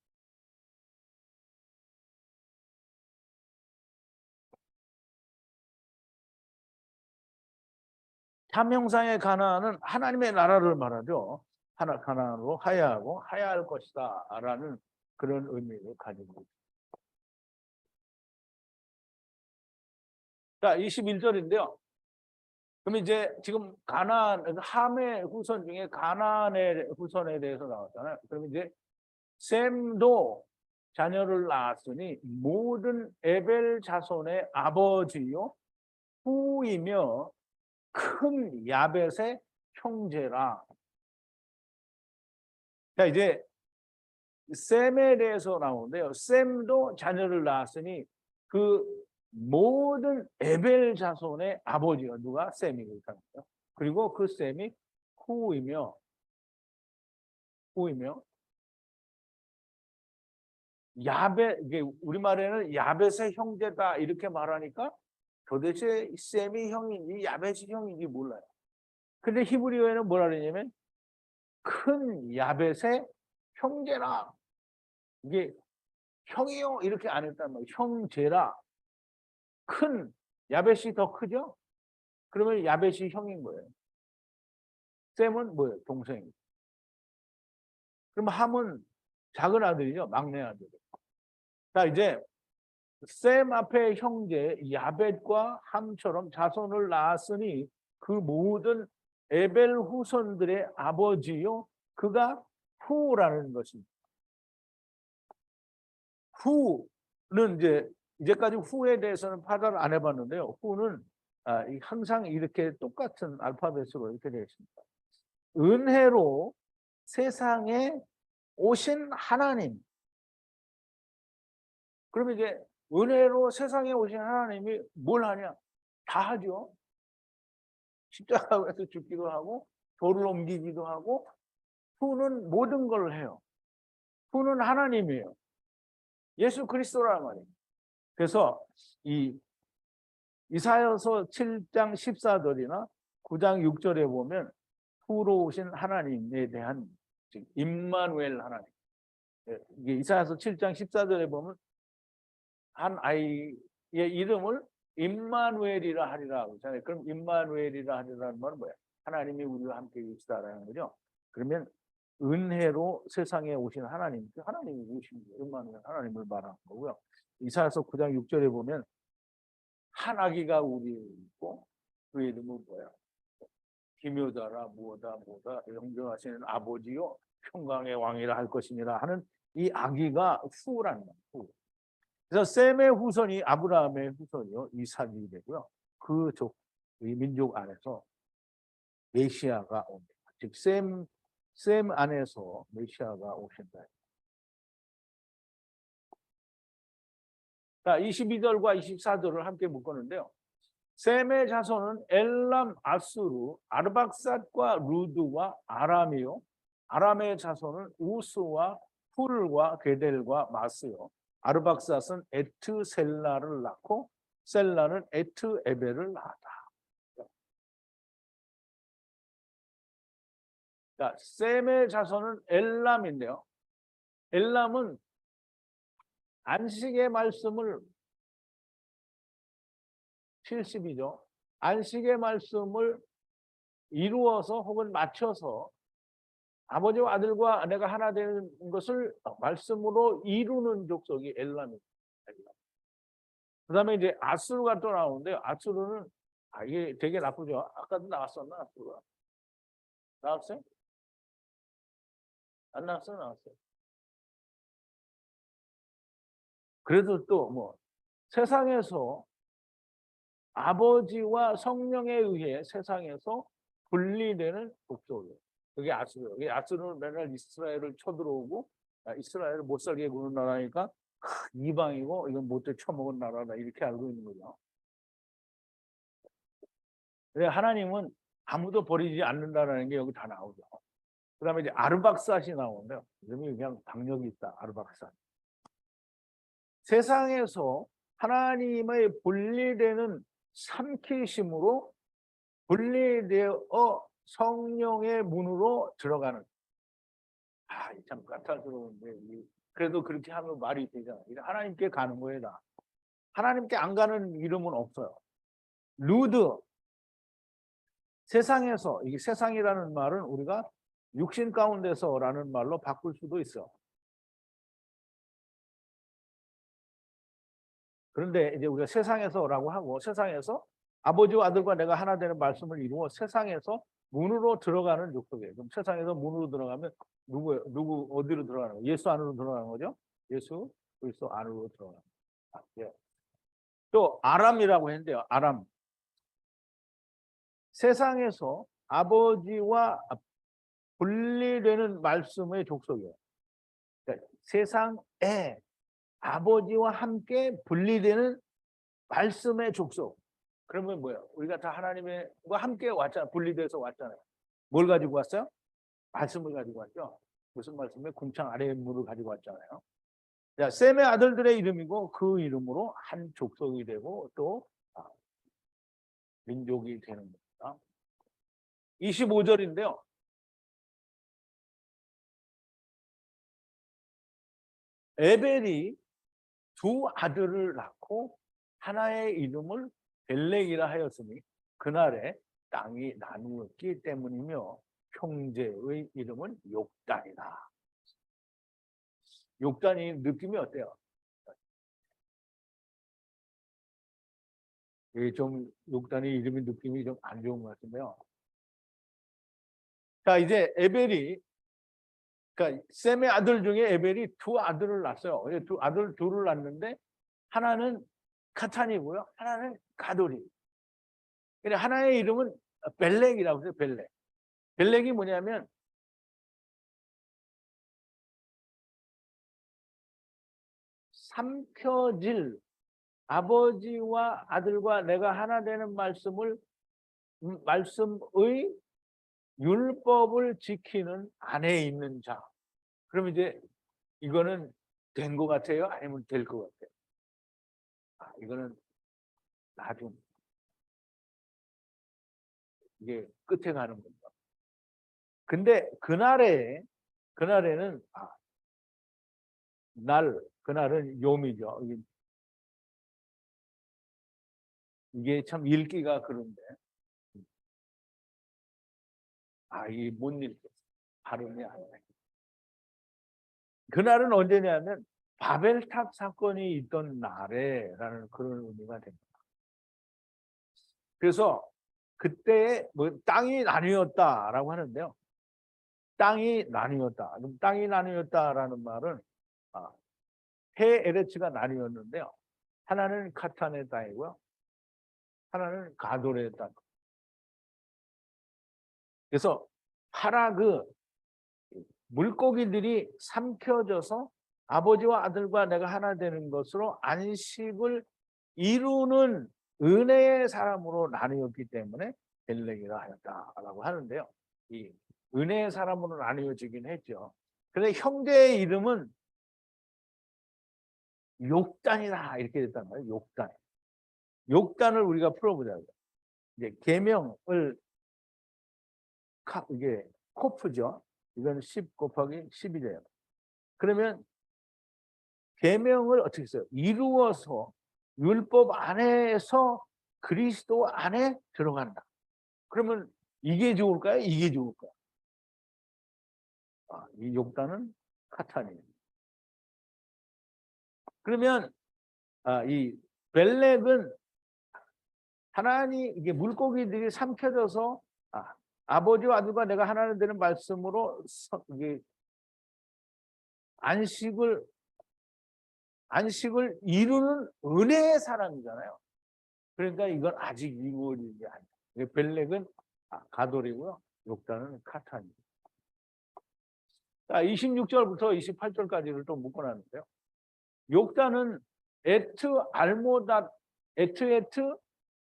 S1: 참 형상의 가나안은 하나님의 나라를 말하죠. 가나안으로 하야하고 하야할 것이다 라는 그런 의미를 가지고 있습니다. 자, 21절인데요. 그럼 이제 지금 가나안, 함의 후손 중에 가나안의 후손에 대해서 나왔잖아요. 그럼 이제 셈도 자녀를 낳았으니 모든 에벨 자손의 아버지요 후이며 큰 야벳의 형제라. 자, 이제 셈에 대해서 나오는데요. 셈도 자녀를 낳았으니 그 모든 에벨 자손의 아버지가 누가? 셈이 그렇다는 거예요. 그리고 그 셈이 후이며 야벳, 이게 우리말에는 야벳의 형제다 이렇게 말하니까 도대체 셈이 형인지 야벳이 형인지 몰라요. 근데 히브리어에는 뭐라 그러냐면 큰 야벳의 형제라. 이게 형이요 이렇게 안 했단 말이에요. 형제라. 큰 야벳이 더 크죠? 그러면 야벳이 형인 거예요. 셈은 뭐예요? 동생. 그럼 함은 작은 아들이죠. 막내 아들. 자, 이제 셈 앞에 형제 야벳과 함처럼 자손을 낳았으니 그 모든 에벨 후손들의 아버지요 그가 후라는 것입니다. 후는 이제까지 후에 대해서는 파악을 안 해봤는데요. 후는 항상 이렇게 똑같은 알파벳으로 이렇게 되어 있습니다. 은혜로 세상에 오신 하나님. 그러면 이제 은혜로 세상에 오신 하나님이 뭘 하냐? 다 하죠. 십자가에서 죽기도 하고 돌을 옮기기도 하고 후는 모든 걸 해요. 후는 하나님이에요. 예수 그리스도란 말이에요. 그래서 이 이사야서 7장 14절이나 9장 6절에 보면 후로 오신 하나님에 대한 즉 임마누엘 하나님. 이게 이사야서 7장 14절에 보면 한 아이의 이름을 임마누엘이라 하리라 그러잖아요. 그럼 임마누엘이라 하리라는 말은 뭐야? 하나님이 우리와 함께 계시다라는 거죠. 그러면 은혜로 세상에 오신 하나님, 하나님이 오신 임마누엘 하나님을 말하는 거고요. 이사야서 9장 6절에 보면 한 아기가 우리에 있고 그 이름은 뭐야? 기묘자라 무엇다 영존하시는 아버지요 평강의 왕이라 할 것이니라 하는 이 아기가 후라는 거예요. 그래서 셈의 후손이 아브라함의 후손이요 이삭이 되고요. 그 민족 안에서 메시아가 옵니다. 즉 셈 안에서 메시아가 오신다. 자, 22절과 24절을 함께 묶었는데요. 셈의 자손은 엘람, 아수르, 아르박삿과 루드와 아람이요. 아람의 자손은 우스와 훌과 게델과 마스요. 아르박삿은 에트 셀라를 낳고 셀라는 에트 에벨을 낳았다. 자, 셈의 자손은 엘람인데요. 엘람은 안식의 말씀을 70이죠. 안식의 말씀을 이루어서 혹은 맞춰서 아버지와 아들과 내가 하나 되는 것을 말씀으로 이루는 족속이 엘람입니다. 그 다음에 이제 아수르가 또 나오는데요. 아수르는 이게 되게 나쁘죠. 아까도 나왔었나 아수르가? 나왔어요? 안 나왔어요? 나왔어요. 그래도 또 뭐 세상에서 아버지와 성령에 의해 세상에서 분리되는 족속이에요. 그게 아수르예요. 그게 아수르는 맨날 이스라엘을 쳐들어오고 이스라엘을 못 살게 구는 나라니까 이방이고 이건 못돼 처먹은 나라다 이렇게 알고 있는 거죠. 그래서 하나님은 아무도 버리지 않는다는 게 여기 다 나오죠. 그 다음에 이제 아르박삿이 나오는데요. 이름이 그냥 박력이 있다. 아르박삿. 세상에서 하나님의 분리되는 삼키심으로 분리되어 성령의 문으로 들어가는. 참 까탈스러운데 그래도 그렇게 하면 말이 되잖아요. 하나님께 가는 거예요. 다. 하나님께 안 가는 이름은 없어요. 루드. 세상에서, 이게 세상이라는 말은 우리가 육신 가운데서라는 말로 바꿀 수도 있어. 그런데 이제 우리가 세상에서라고 하고 세상에서 아버지와 아들과 내가 하나 되는 말씀을 이루어 세상에서 문으로 들어가는 족속이에요. 그럼 세상에서 문으로 들어가면 누구 어디로 들어가는 거예요? 예수 안으로 들어가는 거죠? 예수 그리스도 안으로 들어가는 거예요. 예. 또 아람이라고 했는데요. 아람. 세상에서 아버지와 분리되는 말씀의 족속이에요. 그러니까 세상에 아버지와 함께 분리되는 말씀의 족속. 그러면 뭐예요? 우리가 다 하나님과 함께 왔잖아요. 분리돼서 왔잖아요. 뭘 가지고 왔어요? 말씀을 가지고 왔죠. 무슨 말씀에 궁창 아래의 물을 가지고 왔잖아요. 자, 셈의 아들들의 이름이고 그 이름으로 한 족속이 되고 또 민족이 되는 겁니다. 25절인데요. 에벨이 두 아들을 낳고 하나의 이름을 벨렉이라 하였으니 그날에 땅이 나누었기 때문이며 형제의 이름은 욕단이다. 욕단이 느낌이 어때요? 좀 욕단이 이름이 느낌이 좀 안 좋은 것 같은데요. 자, 이제 에벨이 그러니까 셈의 아들 중에 에벨이 두 아들을 낳았어요. 두 아들 둘을 낳았는데 하나는 카탄이고요. 하나는 가돌이. 근데 하나의 이름은 벨렉이라고 해요. 벨렉. 벨렉이 뭐냐면 삼켜질 아버지와 아들과 내가 하나 되는 말씀의 율법을 지키는 안에 있는 자. 그럼 이제 이거는 된 것 같아요? 아니면 될 것 같아요? 이거는 나중 이게 끝에 가는 겁니다. 근데 그날에는 그날은 요미죠. 이게 참 읽기가 그런데 이게 못 읽겠어. 발음이 안 돼. 그날은 언제냐면 바벨탑 사건이 있던 날에라는 그런 의미가 됩니다. 그래서 그때 뭐 땅이 나뉘었다라고 하는데요. 땅이 나뉘었다. 그럼 땅이 나뉘었다라는 말은 헤에레츠가 나뉘었는데요. 하나는 카탄의 땅이고요. 하나는 가돌의 땅. 그래서 하나 물고기들이 삼켜져서 아버지와 아들과 내가 하나 되는 것으로 안식을 이루는 은혜의 사람으로 나뉘었기 때문에 벨렉이라 하였다라고 하는데요. 이 은혜의 사람으로 나뉘어지긴 했죠. 그런데 형제의 이름은 욕단이다 이렇게 됐단 말이에요. 욕단. 욕단을 우리가 풀어보자고요. 이제 계명을 이게 코프죠. 이건 10 곱하기 10이 돼요. 그러면 계명을 어떻게 써요? 이루어서 율법 안에서 그리스도 안에 들어간다. 그러면 이게 좋을까요? 이게 좋을까요? 이 욕단은 카탄이에요. 그러면 이 벨렉은 하나님 이게 물고기들이 삼켜져서 아버지와 아들과 내가 하나는 되는 말씀으로 이게 안식을 이루는 은혜의 사람이잖아요. 그러니까 이건 아직 이루어진 게 아니에요. 벨렉은 가돌이고요. 욕단은 카탄이에요. 자, 26절부터 28절까지를 또 묶어놨는데요. 욕단은 에트 알모닷, 에트에트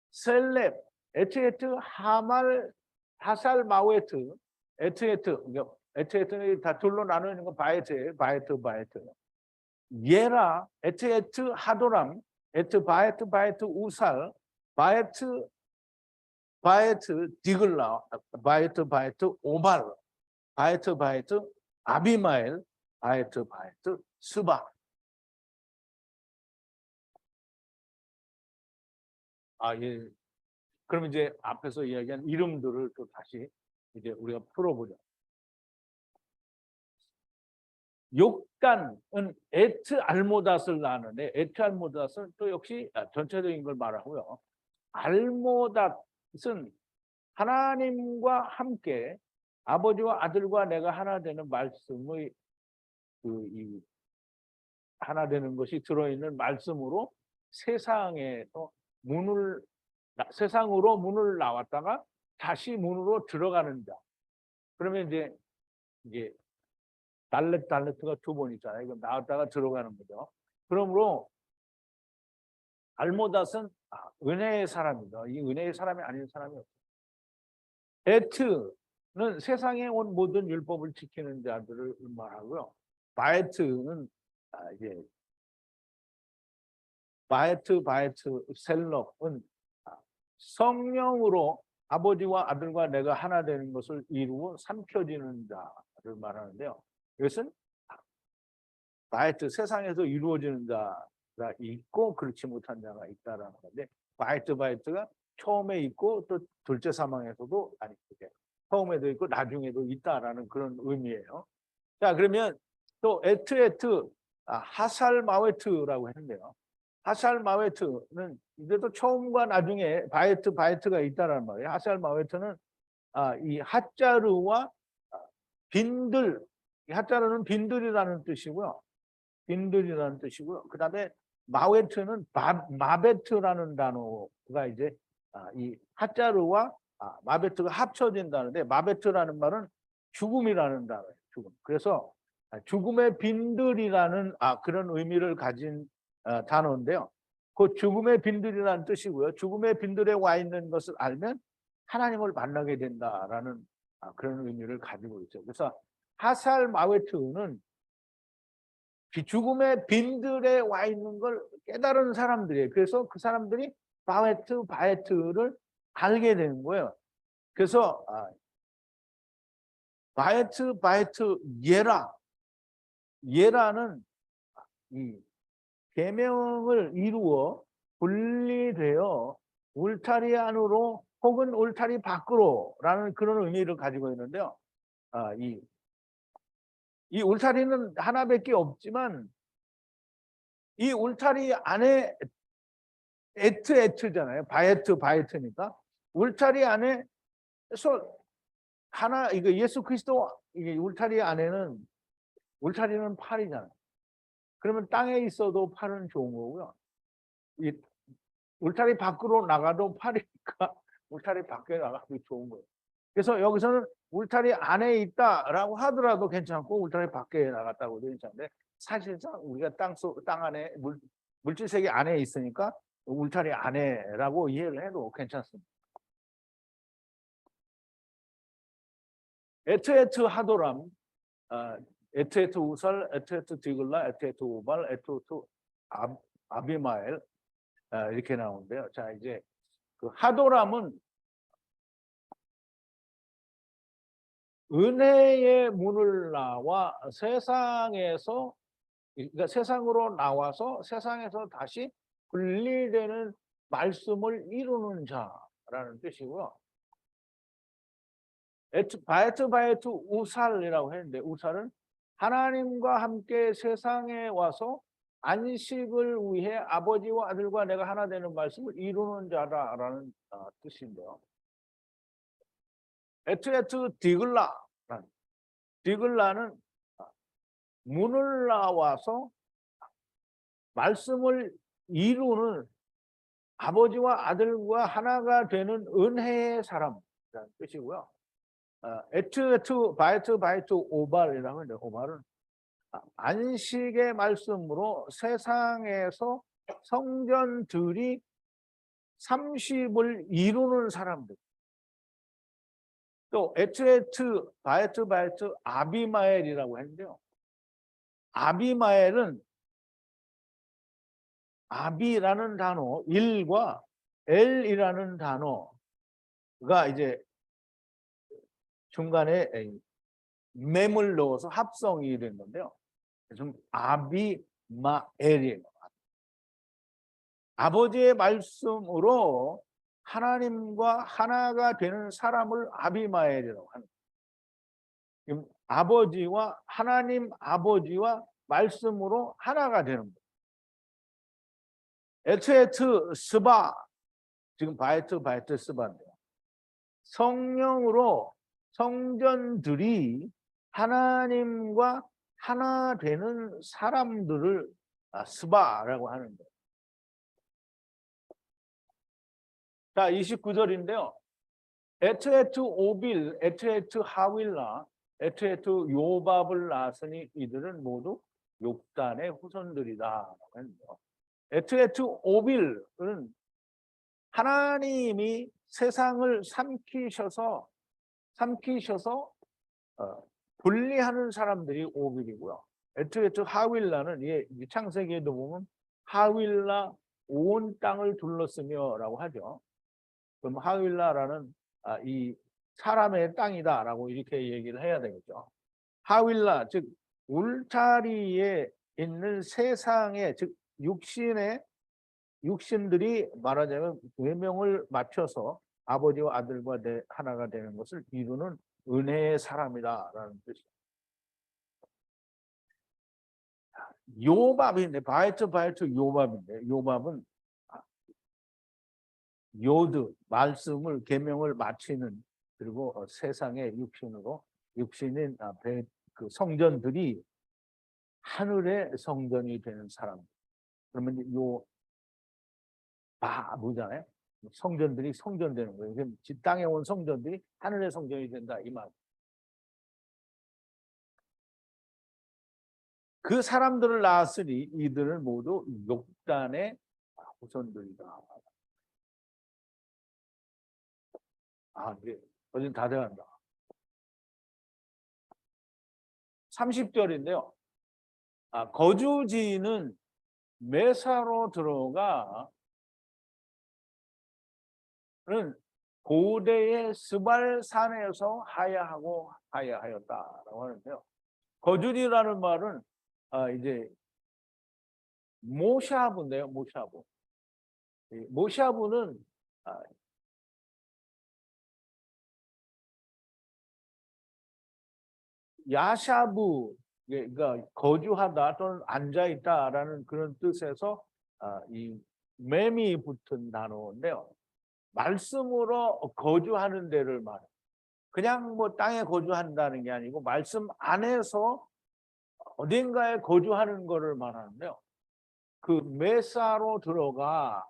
S1: 셀렙, 에트에트 하말, 하살 마웨트, 에트에트, 에트에트는 다 둘로 나누어 있는 건 바에트예요. 바에트. 예라, 에트에트 하도람, 에트 바에트 우살, 바에트 디글라, 바에트 오발, 바에트 아비마엘, 바에트 스바. 예. 그럼 이제 앞에서 이야기한 이름들을 또 다시 이제 우리가 풀어보자. 욕단은 에트 알모닷을 낳는데 에트 알모닷은 또 역시 전체적인 걸 말하고요. 알모닷은 하나님과 함께 아버지와 아들과 내가 하나 되는 말씀의 이 하나 되는 것이 들어있는 말씀으로 세상으로 문을 나왔다가 다시 문으로 들어가는 자. 그러면 이게 달렛가 두 번 있잖아요. 이거 나왔다가 들어가는 거죠. 그러므로 알모닷은 은혜의 사람이다. 이 은혜의 사람이 아닌 사람이 없어요. 에트는 세상에 온 모든 율법을 지키는 자들을 말하고요. 바에트는 이제 바에트 셀럽은 성령으로 아버지와 아들과 내가 하나 되는 것을 이루어 삼켜지는 자를 말하는데요. 이것은 바에트 세상에서 이루어지는 자가 있고 그렇지 못한 자가 있다라는 건데 바에트가 처음에 있고 또 둘째 사망에서도 처음에도 있고 나중에도 있다라는 그런 의미예요. 자, 그러면 또 에트에트 하살 마웨트라고 했는데요. 하살 마웨트는 이제도 처음과 나중에 바에트가 있다라는 말이에요. 하살 마웨트는 이 핫자르와 빈들, 핫자르는 빈들이라는 뜻이고요. 그다음에 마웨트는 마베트라는 단어가 이제 이 핫자르와 마베트가 합쳐진다는데 마베트라는 말은 죽음이라는 단어예요. 죽음. 그래서 죽음의 빈들이라는 그런 의미를 가진 단어인데요. 그 죽음의 빈들이라는 뜻이고요. 죽음의 빈들에 와 있는 것을 알면 하나님을 만나게 된다라는 그런 의미를 가지고 있죠. 그래서 하살 마웨트는 죽음의 빈들에 와 있는 걸 깨달은 사람들이에요. 그래서 그 사람들이 바에트를 알게 되는 거예요. 그래서 바에트 예라는 이 계명을 이루어 분리되어 울타리 안으로 혹은 울타리 밖으로라는 그런 의미를 가지고 있는데요. 이 울타리는 하나밖에 없지만 이 울타리 안에 에트잖아요. 바에트니까 울타리 안에서 이거 예수 그리스도 이게 울타리 안에는 울타리는 팔이잖아요. 그러면 땅에 있어도 팔은 좋은 거고요. 이 울타리 밖으로 나가도 팔이니까 울타리 밖에 나가도 좋은 거예요. 그래서 여기서는 울타리 안에 있다라고 하더라도 괜찮고 울타리 밖에 나갔다고 도 괜찮은데 사실상 우리가 땅 안에 물질세계 안에 있으니까 울타리 안에라고 이해를 해도 괜찮습니다. 에트에트 하도람, 에트에트 우살, 에트에트 디글라, 에트에트 오발, 에트에트 아비마엘 이렇게 나오는데요. 자, 이제 그 하도람은 은혜의 문을 나와 세상에서, 그러니까 세상으로 나와서 세상에서 다시 분리되는 말씀을 이루는 자라는 뜻이고요. 바에트 우살이라고 했는데 우살은 하나님과 함께 세상에 와서 안식을 위해 아버지와 아들과 내가 하나 되는 말씀을 이루는 자라는 뜻인데요. 에트에트 디글라는 문을 나와서 말씀을 이루는 아버지와 아들과 하나가 되는 은혜의 사람이라는 뜻이고요. 바이트 오발이라고 하는데 오발은 안식의 말씀으로 세상에서 성전들이 30을 이루는 사람들. 또 바이트 아비마엘이라고 했는데요. 아비마엘은 아비라는 단어 1과 엘이라는 단어가 이제 중간에 맴을 넣어서 합성이 된 건데요. 좀 아비마엘이에요. 아버지의 말씀으로 하나님과 하나가 되는 사람을 아비마엘이라고 하는 거예요. 아버지와 하나님 아버지와 말씀으로 하나가 되는 거예요. 에트에트 스바, 지금 바이트 스바인데요. 성령으로 성전들이 하나님과 하나 되는 사람들을 스바라고 하는 거예요. 자, 29절인데요. 에트에트 오빌, 에트에트 하윌라, 에트에트 요밥을 낳았으니 이들은 모두 욕단의 후손들이다. 에트에트 오빌은 하나님이 세상을 삼키셔서 분리하는 사람들이 오빌이고요. 에트에트 하윌라는 창세기에도 보면 하윌라 온 땅을 둘렀으며라고 하죠. 그럼 하윌라라는 이 사람의 땅이다라고 이렇게 얘기를 해야 되겠죠. 하윌라 즉 울타리에 있는 세상의 즉 육신들이 말하자면 계명을 맞춰서 아버지와 아들과 하나가 되는 것을 이루는 은혜의 사람이다라는 뜻이에요. 요밥인데 바이트 요밥인데 요밥은 요드 말씀을 계명을 마치는 그리고 세상의 육신인 그 성전들이 하늘의 성전이 되는 사람. 그러면 뭐잖아요? 성전들이 성전되는 거예요. 땅에 온 성전들이 하늘의 성전이 된다 이 말. 그 사람들을 낳았으니 이들은 모두 욕단의 후손들이다. 그래. 어제 다 돼간다. 30절인데요. 거주지는 메사로 들어가 는 고대의 스발산에서 하야하였다라고 하는데요. 거주지라는 말은 이제 모샤브인데요. 모샤브는 야샤브, 그러니까 거주하다 또는 앉아있다라는 그런 뜻에서 이 맴이 붙은 단어인데요. 말씀으로 거주하는 데를 말해요. 그냥 뭐 땅에 거주한다는 게 아니고 말씀 안에서 어딘가에 거주하는 거를 말하는데요. 그 메사로 들어가는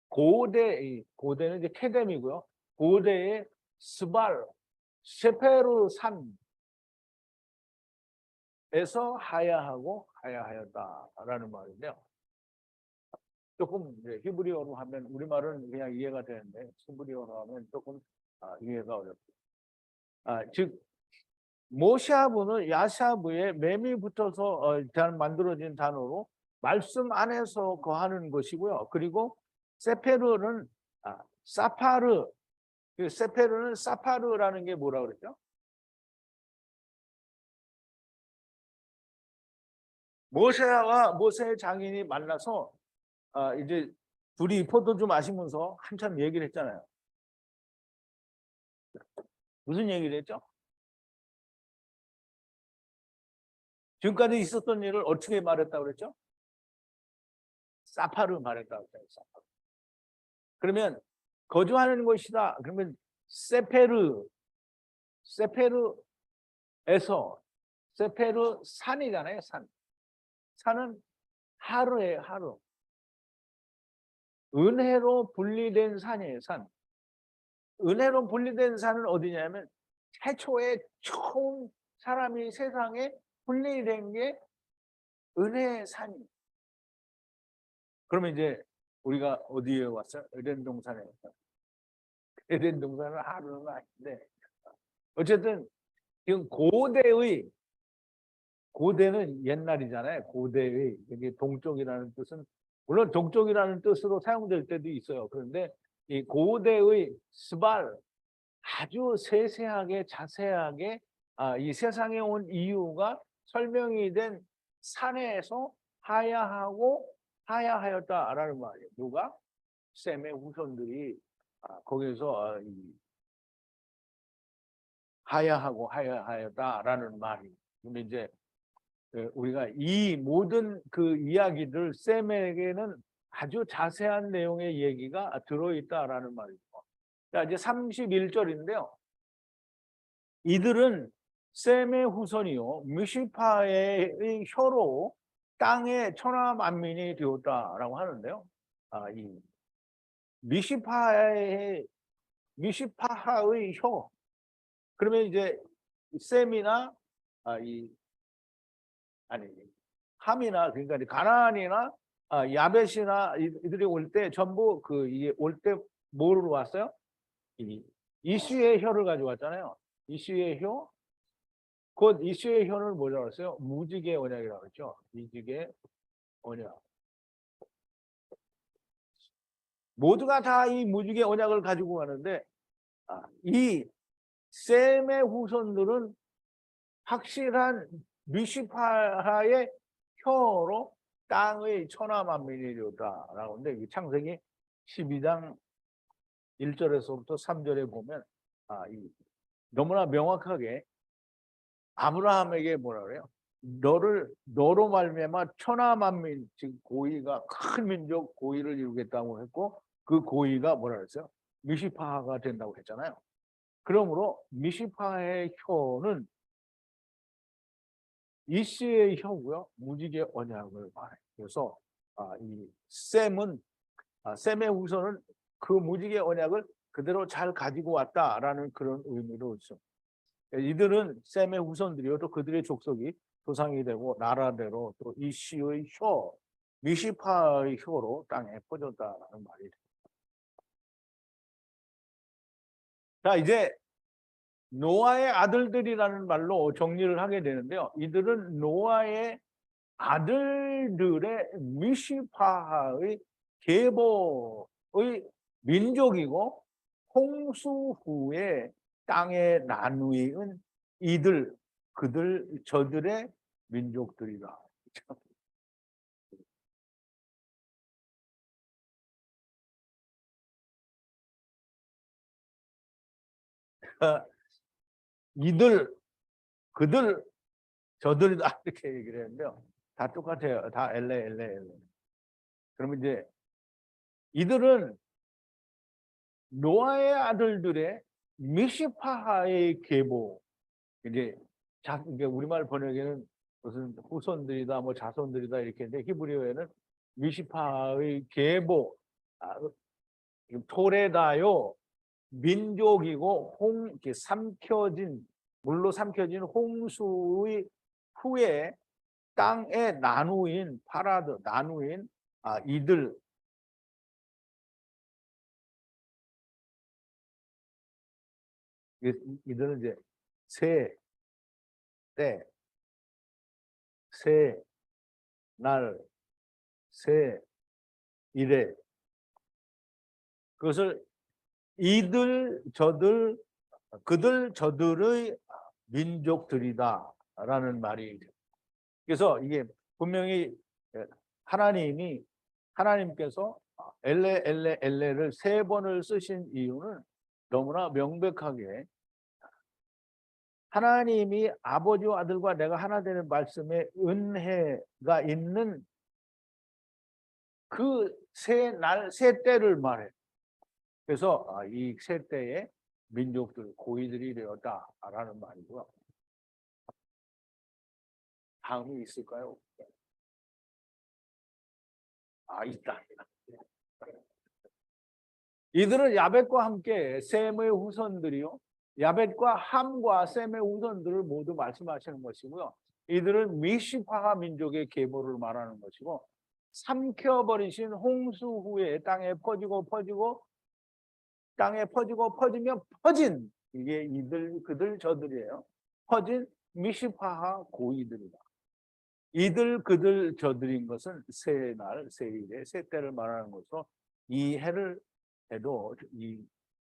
S1: 고대는 이제 케뎀이고요. 고대의 스발, 셰페르 산에서 하야하였다라는 말인데요. 조금 이제 히브리어로 하면 우리말은 그냥 이해가 되는데 히브리어로 하면 조금 이해가 어렵습니다. 즉 모샤브는 야샤브에 맴이 붙어서 만들어진 단어로 말씀 안에서 거하는 것이고요. 그리고 세페르는 사파르, 세페르는 사파르라는 게 뭐라 그랬죠? 모세와 모세의 장인이 만나서 이제 둘이 포도주 마시면서 한참 얘기를 했잖아요. 무슨 얘기를 했죠? 지금까지 있었던 일을 어떻게 말했다고 그랬죠? 사파르 말했다고 그랬어요. 사파르. 그러면 거주하는 곳이다. 그러면 세페르에서 세페르 산이잖아요. 산은 하루예요. 하루. 은혜로 분리된 산이에요. 산. 은혜로 분리된 산은 어디냐면 최초에 처음 사람이 세상에 분리된 게 은혜의 산이에요. 그러면 이제 우리가 어디에 왔어요? 에덴 동산에 왔어요. 에덴 동산은 하루는 아닌데 어쨌든 지금 고대는 옛날이잖아요. 고대의 여기 동쪽이라는 뜻은 물론 동쪽이라는 뜻으로 사용될 때도 있어요. 그런데 이 고대의 스발 아주 세세하게 자세하게 이 세상에 온 이유가 설명이 된 산에서 하야하였다라는 말이에요. 누가? 셈의 후손들이 거기서 하야하였다라는 말이. 근데 이제 우리가 이 모든 그 이야기들 셈에게는 아주 자세한 내용의 얘기가 들어있다라는 말이죠. 자, 이제 31절인데요. 이들은 셈의 후손이요 미시파의 혀로 땅의 천하 만민이 되었다라고 하는데요. 이 미시파하의 혀. 그러면 이제 셈이나 함이나 그러니까 가나안이나 야벳이나 이들이 올 때 전부 이게 올 때 뭐로 왔어요? 이슈의 혀를 가져왔잖아요. 이슈의 혀. 곧 이슈의 혀는 뭐라고 했어요? 무지개 언약이라고 했죠. 무지개 언약. 모두가 다 이 무지개 언약을 가지고 가는데 이 셈의 후손들은 확실한 미시파의 혀로 땅의 천하 만민이 되었다라고 하는데 창세기 12장 1절에서부터 3절에 보면 너무나 명확하게 아브라함에게 뭐라 그래요? 너로 말미암아 천하 만민, 즉 고위가 큰 민족 고위를 이루겠다고 했고 그 고위가 뭐라 그랬어요? 미시파가 된다고 했잖아요. 그러므로 미시파의 혀는 이씨의 혀고요. 무지개 언약을 말해요. 그래서 이 셈의 후손은 그 무지개 언약을 그대로 잘 가지고 왔다라는 그런 의미로 있어. 이들은 셈의 후손들이요. 또 그들의 족속이 조상이 되고 나라대로 또 이씨의 혀, 미시파의 혀로 땅에 퍼졌다라는 말이 됩니다. 자, 이제 노아의 아들들이라는 말로 정리를 하게 되는데요. 이들은 노아의 아들들의 미시파의 계보의 민족이고 홍수 후에 땅에 나누인 저들의 민족들이다. 그들, 저들이다 이렇게 얘기를 했는데요. 다 똑같아요. 다 엘레. 그러면 이제 이들은 노아의 아들들의 미시파의 계보, 이제 우리말 번역에는 무슨 후손들이다, 뭐 자손들이다 이렇게 했는데 히브리어에는 미시파의 계보, 토레다요, 민족이고 이렇게 물로 삼켜진 홍수의 후에 땅에 나누인 이들, 이들은 이제 새, 때, 새, 날, 새, 이래. 그것을 그들 저들의 민족들이다라는 말이. 그래서 이게 분명히 하나님께서 엘레를 3번을 쓰신 이유는 너무나 명백하게 하나님이 아버지와 아들과 내가 하나 되는 말씀에 은혜가 있는 그 새 때를 말해. 그래서 이 새 때에 민족들 고이들이 되었다라는 말이고요. 다음이 있을까요? 있다. 이들은 야벳과 함께 셈의 후손들이요. 야벳과 함과 셈의 후손들을 모두 말씀하시는 것이고요. 이들은 미시파 민족의 계보를 말하는 것이고, 삼켜버리신 홍수 후에 땅에 퍼지고 퍼지면 퍼진, 이게 그들 저들이에요. 퍼진 미시파하 고이들이다. 그들 저들인 것은 새일에 새 때를 말하는 것으로 이해를 해도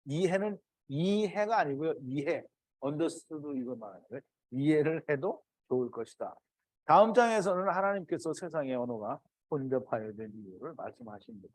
S1: 이해는 이해가 아니고요. 언더스투드 이거 말하는 거예요. 이해를 해도 좋을 것이다. 다음 장에서는 하나님께서 세상의 언어가 혼잡하여 된 이유를 말씀하십니다.